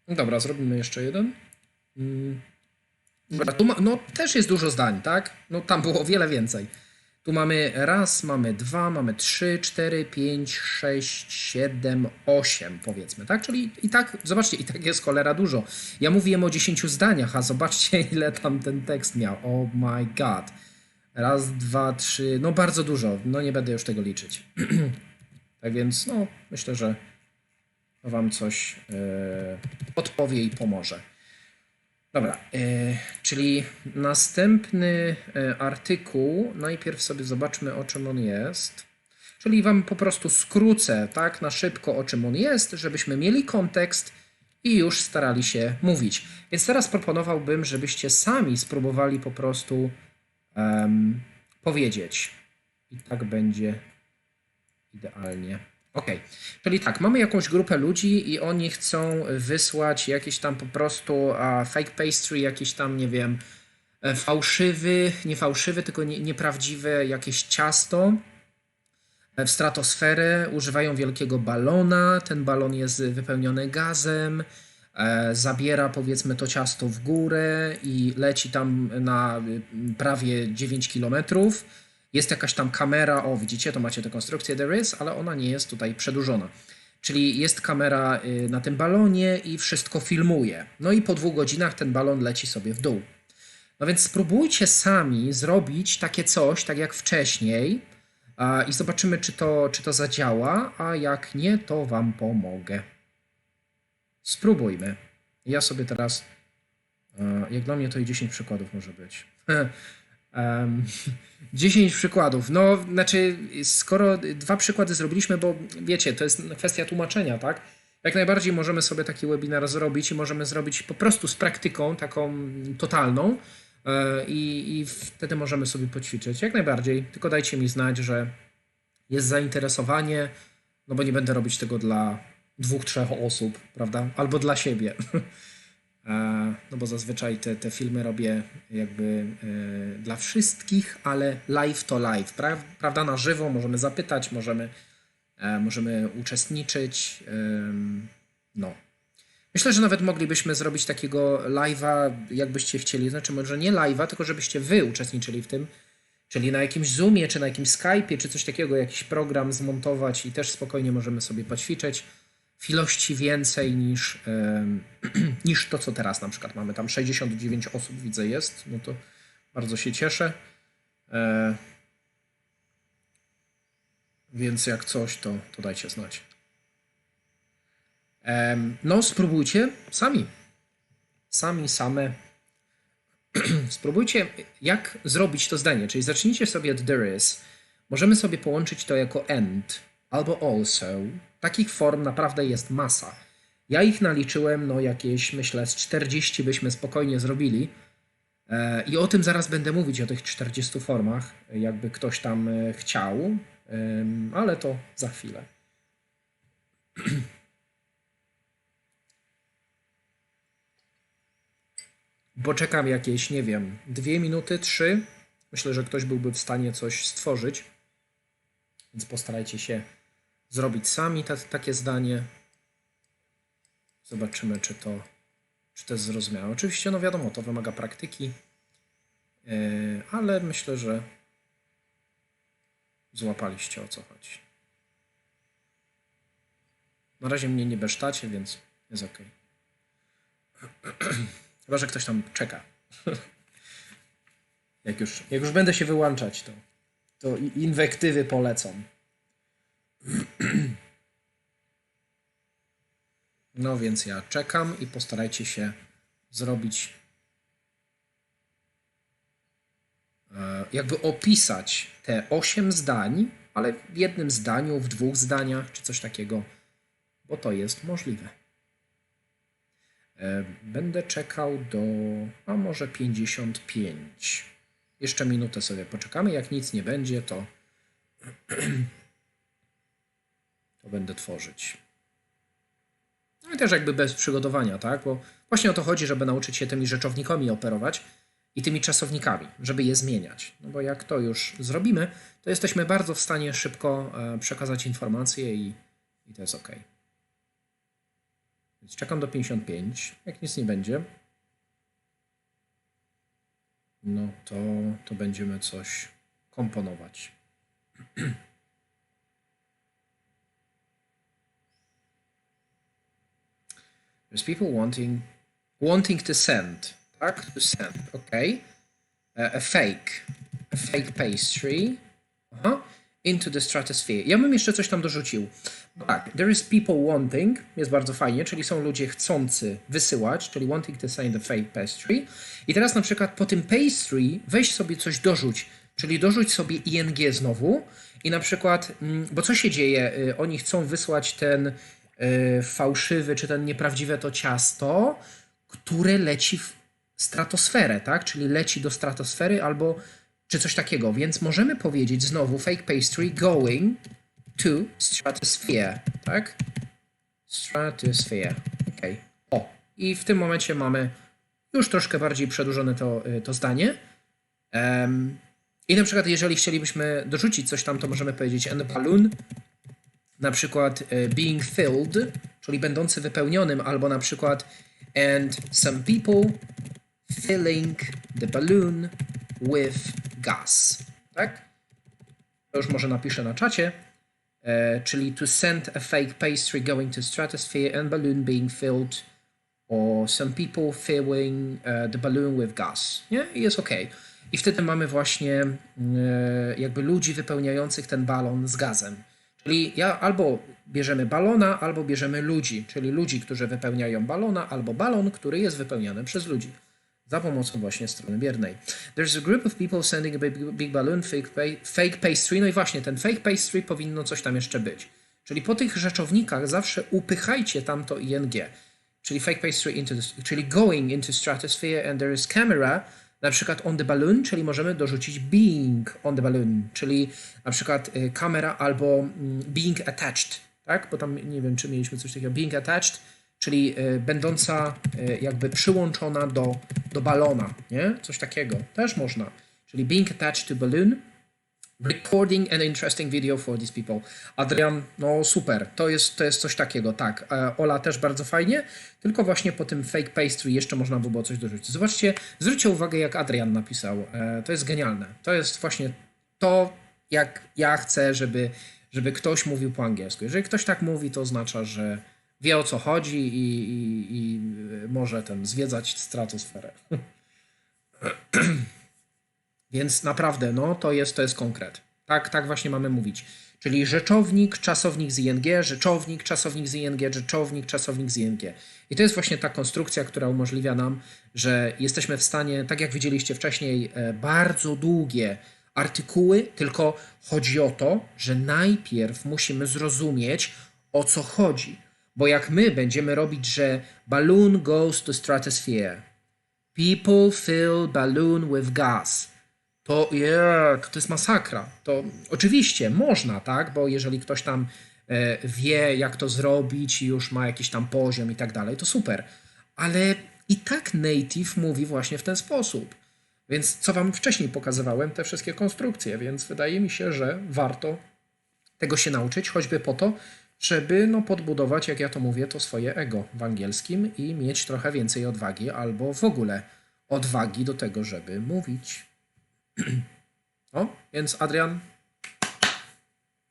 Dobra, zrobimy jeszcze jeden. Dobra, tu no też jest dużo zdań, tak? No tam było o wiele więcej. Tu mamy raz, mamy dwa, mamy 3, 4, 5, 6, 7, 8 powiedzmy, tak? Czyli i tak, zobaczcie, i tak jest cholera dużo. Ja mówiłem o 10 zdaniach, a zobaczcie ile tam ten tekst miał. Oh my god. Raz, dwa, trzy, no bardzo dużo. No nie będę już tego liczyć. Tak więc, no myślę, że wam coś podpowie i pomoże. Dobra, czyli następny artykuł, najpierw sobie zobaczmy, o czym on jest. Czyli wam po prostu skrócę, tak, na szybko, o czym on jest, żebyśmy mieli kontekst i już starali się mówić. Więc teraz proponowałbym, żebyście sami spróbowali po prostu powiedzieć. I tak będzie idealnie. Ok, czyli tak, mamy jakąś grupę ludzi i oni chcą wysłać jakiś tam po prostu fake pastry, jakiś tam, nie wiem, nie fałszywy, tylko nieprawdziwe jakieś ciasto w stratosferę, używają wielkiego balona, ten balon jest wypełniony gazem, zabiera powiedzmy to ciasto w górę i leci tam na prawie 9 kilometrów. Jest jakaś tam kamera, o widzicie, to macie tę konstrukcję There Is, ale ona nie jest tutaj przedłużona. Czyli jest kamera na tym balonie i wszystko filmuje. No i po 2 godzinach ten balon leci sobie w dół. No więc spróbujcie sami zrobić takie coś, tak jak wcześniej i zobaczymy, czy to zadziała, a jak nie, to wam pomogę. Spróbujmy. Ja sobie teraz, jak dla mnie to i 10 przykładów może być. 10 przykładów. No, znaczy, skoro 2 przykłady zrobiliśmy, bo wiecie, to jest kwestia tłumaczenia, tak? Jak najbardziej możemy sobie taki webinar zrobić i możemy zrobić po prostu z praktyką taką totalną i wtedy możemy sobie poćwiczyć. Jak najbardziej, tylko dajcie mi znać, że jest zainteresowanie, no bo nie będę robić tego dla 2-3 osób, prawda? Albo dla siebie. No bo zazwyczaj te filmy robię jakby dla wszystkich, ale live to live, prawda? Na żywo możemy zapytać, możemy uczestniczyć. No. Myślę, że nawet moglibyśmy zrobić takiego live'a, jakbyście chcieli. Znaczy może nie live'a, tylko żebyście wy uczestniczyli w tym. Czyli na jakimś Zoomie, czy na jakimś Skype'ie, czy coś takiego, jakiś program zmontować i też spokojnie możemy sobie poćwiczyć w ilości więcej niż to, co teraz na przykład mamy. Tam 69 osób widzę jest, no to bardzo się cieszę. Więc jak coś, to dajcie znać. No spróbujcie same. Spróbujcie, jak zrobić to zdanie, czyli zacznijcie sobie od there is. Możemy sobie połączyć to jako and albo also. Takich form naprawdę jest masa. Ja ich naliczyłem, no jakieś, myślę, z 40 byśmy spokojnie zrobili. I o tym zaraz będę mówić, o tych 40 formach, jakby ktoś tam chciał. ale to za chwilę. Bo czekam jakieś, nie wiem, 2 minuty, 3. Myślę, że ktoś byłby w stanie coś stworzyć. Więc postarajcie się zrobić sami takie zdanie. Zobaczymy, czy to jest zrozumiałe. Oczywiście, no wiadomo, to wymaga praktyki, ale myślę, że złapaliście, o co chodzi. Na razie mnie nie besztacie, więc jest ok. Chyba że ktoś tam czeka. Jak już będę się wyłączać, to inwektywy polecą. No więc ja czekam i postarajcie się zrobić, jakby opisać te 8 zdań, ale w jednym zdaniu, w 2 zdaniach, czy coś takiego, bo to jest możliwe. Będę czekał a może 55. Jeszcze minutę sobie poczekamy. Jak nic nie będzie, to będę tworzyć. No i też jakby bez przygotowania, tak? Bo właśnie o to chodzi, żeby nauczyć się tymi rzeczownikami operować i tymi czasownikami, żeby je zmieniać. No bo jak to już zrobimy, to jesteśmy bardzo w stanie szybko przekazać informacje i to jest ok. Więc czekam do 55. Jak nic nie będzie, no to będziemy coś komponować. There's people wanting to send, tak? To send, ok. A fake pastry into the stratosphere. Ja bym jeszcze coś tam dorzucił. Tak, there is people wanting, jest bardzo fajnie, czyli są ludzie chcący wysyłać, czyli wanting to send a fake pastry. I teraz na przykład po tym pastry weź sobie coś dorzuć, czyli dorzuć sobie ing znowu i na przykład, bo co się dzieje? Oni chcą wysłać ten fałszywy, czy ten nieprawdziwe to ciasto, które leci w stratosferę, tak? Czyli leci do stratosfery albo czy coś takiego, więc możemy powiedzieć znowu fake pastry going to stratosphere, tak? Stratosphere, ok. O, i w tym momencie mamy już troszkę bardziej przedłużone to zdanie. I na przykład jeżeli chcielibyśmy dorzucić coś tam, to możemy powiedzieć and the balloon, na przykład being filled, czyli będący wypełnionym, albo na przykład and some people filling the balloon with gas, tak? To już może napiszę na czacie, czyli to send a fake pastry going to stratosphere and balloon being filled, or some people filling the balloon with gas, nie? I jest ok. I wtedy mamy właśnie jakby ludzi wypełniających ten balon z gazem. Czyli albo bierzemy balona, albo bierzemy ludzi, czyli ludzi, którzy wypełniają balona, albo balon, który jest wypełniany przez ludzi. Za pomocą właśnie strony biernej. There's a group of people sending a big balloon, fake pastry. No i właśnie ten fake pastry powinno coś tam jeszcze być. Czyli po tych rzeczownikach zawsze upychajcie tamto ing. Czyli fake pastry czyli going into stratosphere and there is camera, na przykład on the balloon, czyli możemy dorzucić being on the balloon, czyli na przykład kamera albo being attached, tak? Bo tam nie wiem, czy mieliśmy coś takiego. Being attached, czyli będąca jakby przyłączona do balona, nie? Coś takiego też można. Czyli being attached to balloon, recording an interesting video for these people. Adrian, no super, to jest coś takiego, tak. Ola też bardzo fajnie, tylko właśnie po tym fake pastry jeszcze można by było coś dorzucić. Zobaczcie, zwróćcie uwagę, jak Adrian napisał. To jest genialne. To jest właśnie to, jak ja chcę, żeby ktoś mówił po angielsku. Jeżeli ktoś tak mówi, to oznacza, że wie, o co chodzi i może zwiedzać stratosferę. Więc naprawdę, no to jest konkret. Tak właśnie mamy mówić. Czyli rzeczownik, czasownik z ing, rzeczownik, czasownik z ing, rzeczownik, czasownik z ing. I to jest właśnie ta konstrukcja, która umożliwia nam, że jesteśmy w stanie, tak jak widzieliście wcześniej, bardzo długie artykuły, tylko chodzi o to, że najpierw musimy zrozumieć, o co chodzi. Bo jak my będziemy robić, że balloon goes to stratosphere, people fill balloon with gas, to jest masakra. To oczywiście można, tak, bo jeżeli ktoś tam wie, jak to zrobić i już ma jakiś tam poziom i tak dalej, to super. Ale i tak native mówi właśnie w ten sposób. Więc co wam wcześniej pokazywałem, te wszystkie konstrukcje, więc wydaje mi się, że warto tego się nauczyć, choćby po to, żeby no, podbudować, jak ja to mówię, to swoje ego w angielskim i mieć trochę więcej odwagi albo w ogóle odwagi do tego, żeby mówić. O, więc Adrian,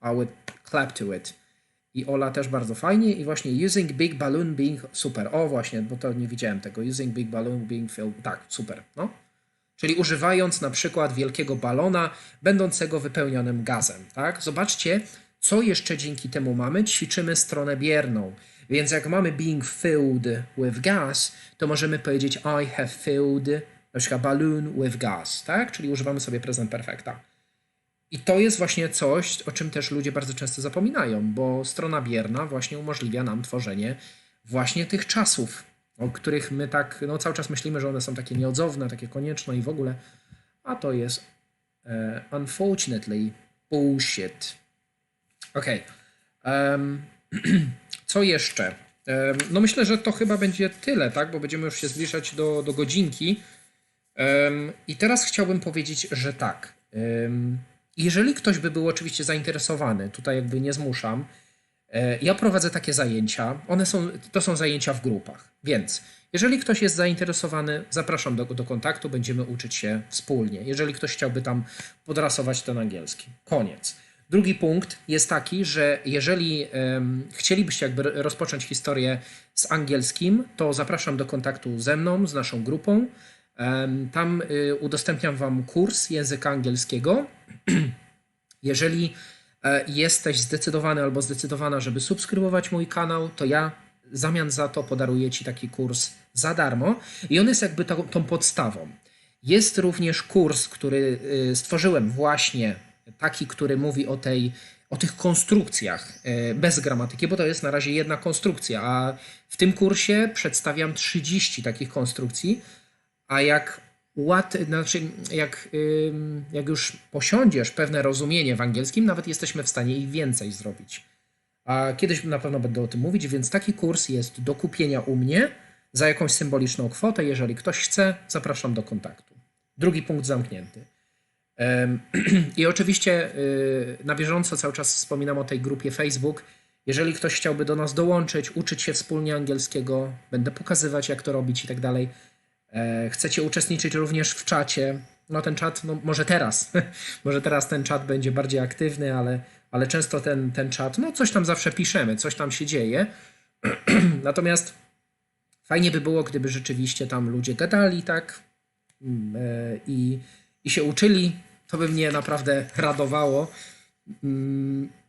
I would clap to it. I Ola też bardzo fajnie. I właśnie using big balloon being super. O właśnie, bo to nie widziałem tego. Using big balloon being filled. Tak, super. No. Czyli używając na przykład wielkiego balona będącego wypełnionym gazem. Tak? Zobaczcie, co jeszcze dzięki temu mamy. Ćwiczymy stronę bierną. Więc jak mamy being filled with gas, to możemy powiedzieć I have filled na przykład balloon with gas. Tak? Czyli używamy sobie present perfecta. I to jest właśnie coś, o czym też ludzie bardzo często zapominają, bo strona bierna właśnie umożliwia nam tworzenie właśnie tych czasów, o których my tak no, cały czas myślimy, że one są takie nieodzowne, takie konieczne i w ogóle, a to jest unfortunately bullshit. Okej. Co jeszcze? No myślę, że to chyba będzie tyle, tak, bo będziemy już się zbliżać do godzinki. I teraz chciałbym powiedzieć, że tak. Jeżeli ktoś by był oczywiście zainteresowany, tutaj jakby nie zmuszam, ja prowadzę takie zajęcia, to są zajęcia w grupach, więc jeżeli ktoś jest zainteresowany, zapraszam do kontaktu, będziemy uczyć się wspólnie. Jeżeli ktoś chciałby tam podrasować ten angielski. Koniec. Drugi punkt jest taki, że jeżeli chcielibyście jakby rozpocząć historię z angielskim, to zapraszam do kontaktu ze mną, z naszą grupą. Tam udostępniam wam kurs języka angielskiego. Jeżeli jesteś zdecydowany albo zdecydowana, żeby subskrybować mój kanał, to ja w zamian za to podaruję ci taki kurs za darmo i on jest jakby tą podstawą. Jest również kurs, który stworzyłem właśnie, taki, który mówi o tych konstrukcjach bez gramatyki, bo to jest na razie jedna konstrukcja, a w tym kursie przedstawiam 30 takich konstrukcji, a jak już posiądziesz pewne rozumienie w angielskim, nawet jesteśmy w stanie ich więcej zrobić. A kiedyś na pewno będę o tym mówić, więc taki kurs jest do kupienia u mnie za jakąś symboliczną kwotę. Jeżeli ktoś chce, zapraszam do kontaktu. Drugi punkt zamknięty. I oczywiście na bieżąco cały czas wspominam o tej grupie Facebook. Jeżeli ktoś chciałby do nas dołączyć, uczyć się wspólnie angielskiego, będę pokazywać, jak to robić i tak dalej. Chcecie uczestniczyć również w czacie, no ten czat, no może teraz ten czat będzie bardziej aktywny, ale często ten czat, no coś tam zawsze piszemy, coś tam się dzieje. Natomiast fajnie by było, gdyby rzeczywiście tam ludzie gadali, tak, i się uczyli, to by mnie naprawdę radowało.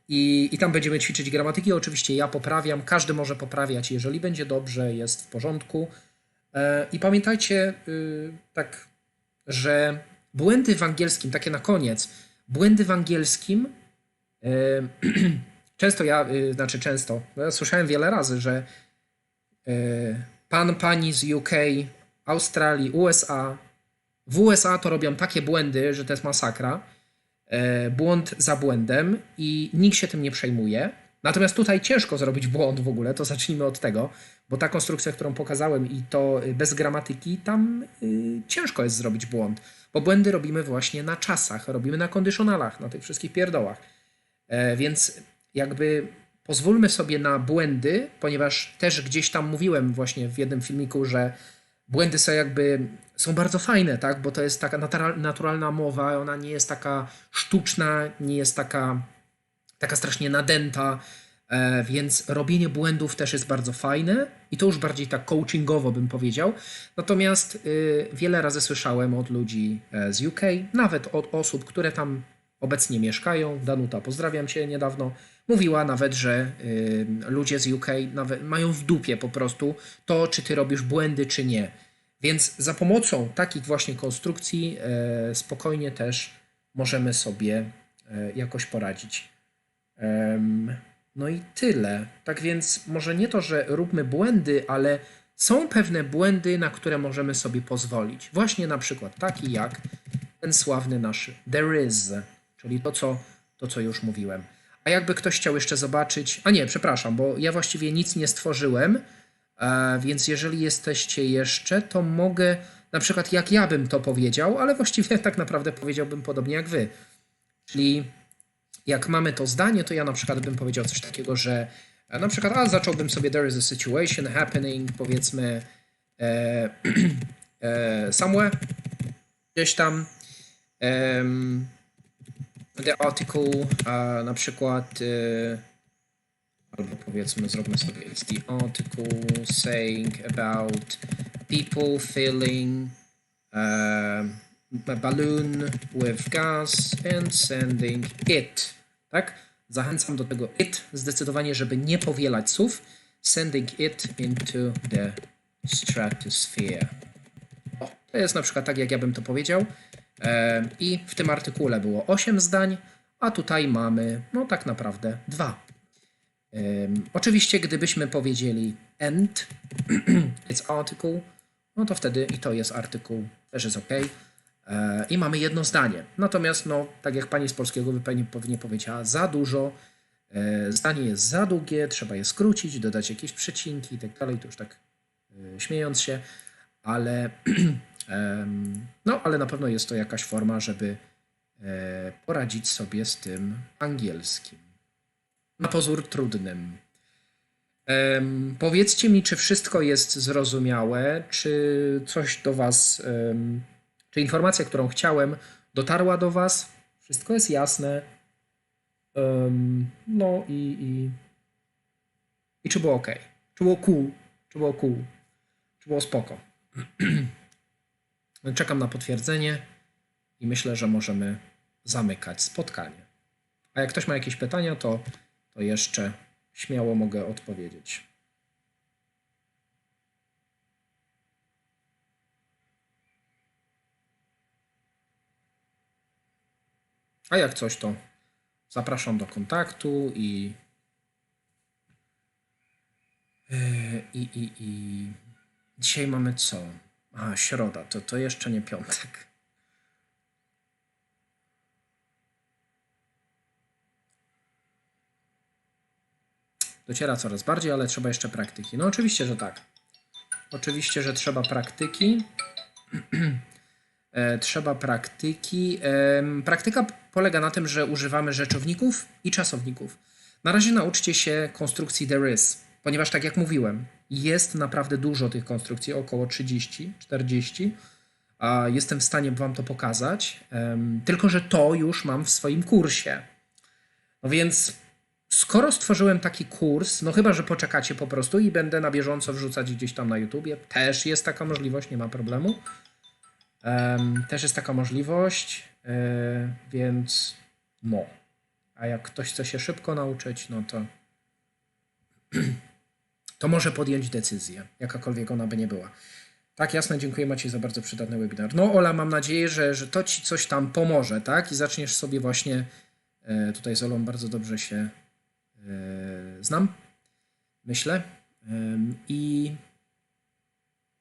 I tam będziemy ćwiczyć gramatyki, oczywiście ja poprawiam, każdy może poprawiać, jeżeli będzie dobrze, jest w porządku. I pamiętajcie tak, że błędy w angielskim, takie na koniec, błędy w angielskim, ja słyszałem wiele razy, że pani z UK, Australii, USA, w USA to robią takie błędy, że to jest masakra, błąd za błędem i nikt się tym nie przejmuje. Natomiast tutaj ciężko zrobić błąd w ogóle, to zacznijmy od tego, bo ta konstrukcja, którą pokazałem i to bez gramatyki, tam ciężko jest zrobić błąd, bo błędy robimy właśnie na czasach, robimy na kondycjonalach, na tych wszystkich pierdołach. Więc jakby pozwólmy sobie na błędy, ponieważ też gdzieś tam mówiłem właśnie w jednym filmiku, że błędy są bardzo fajne, tak? Bo to jest taka naturalna mowa, ona nie jest taka sztuczna, nie jest taka strasznie nadęta, więc robienie błędów też jest bardzo fajne i to już bardziej tak coachingowo bym powiedział. Natomiast wiele razy słyszałem od ludzi z UK, nawet od osób, które tam obecnie mieszkają, Danuta, pozdrawiam Cię niedawno, mówiła nawet, że ludzie z UK nawet mają w dupie po prostu to, czy Ty robisz błędy, czy nie. Więc za pomocą takich właśnie konstrukcji spokojnie też możemy sobie jakoś poradzić. No i tyle. Tak więc może nie to, że róbmy błędy, ale są pewne błędy, na które możemy sobie pozwolić. Właśnie na przykład taki jak ten sławny nasz there is, czyli to, co już mówiłem. A jakby ktoś chciał jeszcze zobaczyć, a nie, przepraszam, bo ja właściwie nic nie stworzyłem, więc jeżeli jesteście jeszcze, to mogę, na przykład jak ja bym to powiedział, ale właściwie tak naprawdę powiedziałbym podobnie jak wy. Czyli jak mamy to zdanie, to ja na przykład bym powiedział coś takiego, że na przykład zacząłbym sobie there is a situation happening, powiedzmy somewhere, gdzieś tam the article, na przykład albo powiedzmy zrobimy sobie it's the article saying about people filling a balloon with gas and sending it, tak? Zachęcam do tego it zdecydowanie, żeby nie powielać słów. Sending it into the stratosphere. O, to jest na przykład tak, jak ja bym to powiedział. I w tym artykule było 8 zdań, a tutaj mamy, no tak naprawdę 2. Oczywiście, gdybyśmy powiedzieli and, it's article, no to wtedy i to jest artykuł, też jest ok. I mamy jedno zdanie. Natomiast, no, tak jak pani z polskiego pewnie powiedziała, za dużo, zdanie jest za długie, trzeba je skrócić, dodać jakieś przecinki i tak dalej, to już tak śmiejąc się, ale, no, ale na pewno jest to jakaś forma, żeby poradzić sobie z tym angielskim. Na pozór trudnym. Powiedzcie mi, czy wszystko jest zrozumiałe, czy coś do was, czy informacja, którą chciałem, dotarła do was? Wszystko jest jasne. No i czy było ok? Czy było cool? Czy było cool? Czy było spoko? Czekam na potwierdzenie i myślę, że możemy zamykać spotkanie. A jak ktoś ma jakieś pytania, to jeszcze śmiało mogę odpowiedzieć. A jak coś, to zapraszam do kontaktu i dzisiaj mamy co? A, środa, to jeszcze nie piątek. Dociera coraz bardziej, ale trzeba jeszcze praktyki. No oczywiście, że tak. Oczywiście, że trzeba praktyki. Trzeba praktyki. Praktyka polega na tym, że używamy rzeczowników i czasowników. Na razie nauczcie się konstrukcji there is, ponieważ tak jak mówiłem, jest naprawdę dużo tych konstrukcji, około 30, 40. Jestem w stanie wam to pokazać, tylko że to już mam w swoim kursie. No więc skoro stworzyłem taki kurs, no chyba że poczekacie po prostu i będę na bieżąco wrzucać gdzieś tam na YouTubie, też jest taka możliwość, nie ma problemu. Też jest taka możliwość, więc no. A jak ktoś chce się szybko nauczyć, no to może podjąć decyzję, jakakolwiek ona by nie była. Tak, jasne, dziękuję Maciej za bardzo przydatny webinar. No Ola, mam nadzieję, że to ci coś tam pomoże, tak? I zaczniesz sobie właśnie, tutaj z Olą bardzo dobrze się znam, myślę. I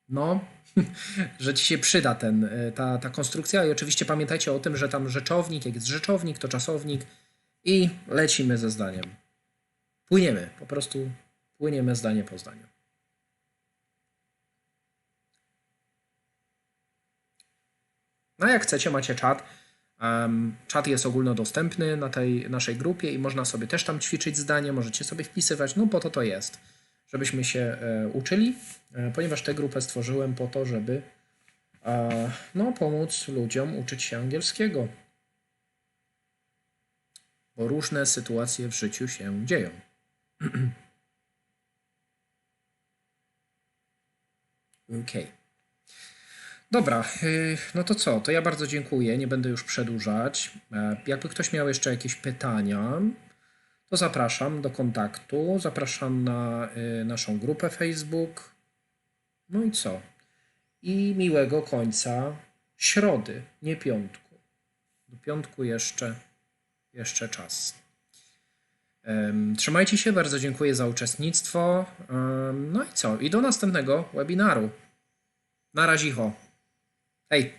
no, że ci się przyda ta konstrukcja i oczywiście pamiętajcie o tym, że tam rzeczownik, jak jest rzeczownik, to czasownik i lecimy ze zdaniem. Płyniemy, po prostu płyniemy zdanie po zdaniu. No jak chcecie, macie czat. Czat jest ogólnodostępny na tej naszej grupie i można sobie też tam ćwiczyć zdanie, możecie sobie wpisywać, no po to jest, żebyśmy się uczyli, ponieważ tę grupę stworzyłem po to, żeby no, pomóc ludziom uczyć się angielskiego. Bo różne sytuacje w życiu się dzieją. Okej. Dobra, no to co? To ja bardzo dziękuję, nie będę już przedłużać. Jakby ktoś miał jeszcze jakieś pytania, to zapraszam do kontaktu, zapraszam na naszą grupę Facebook. No i co? I miłego końca środy, nie piątku. Do piątku jeszcze czas. Trzymajcie się, bardzo dziękuję za uczestnictwo. No i co? I do następnego webinaru. Na razie. Hej!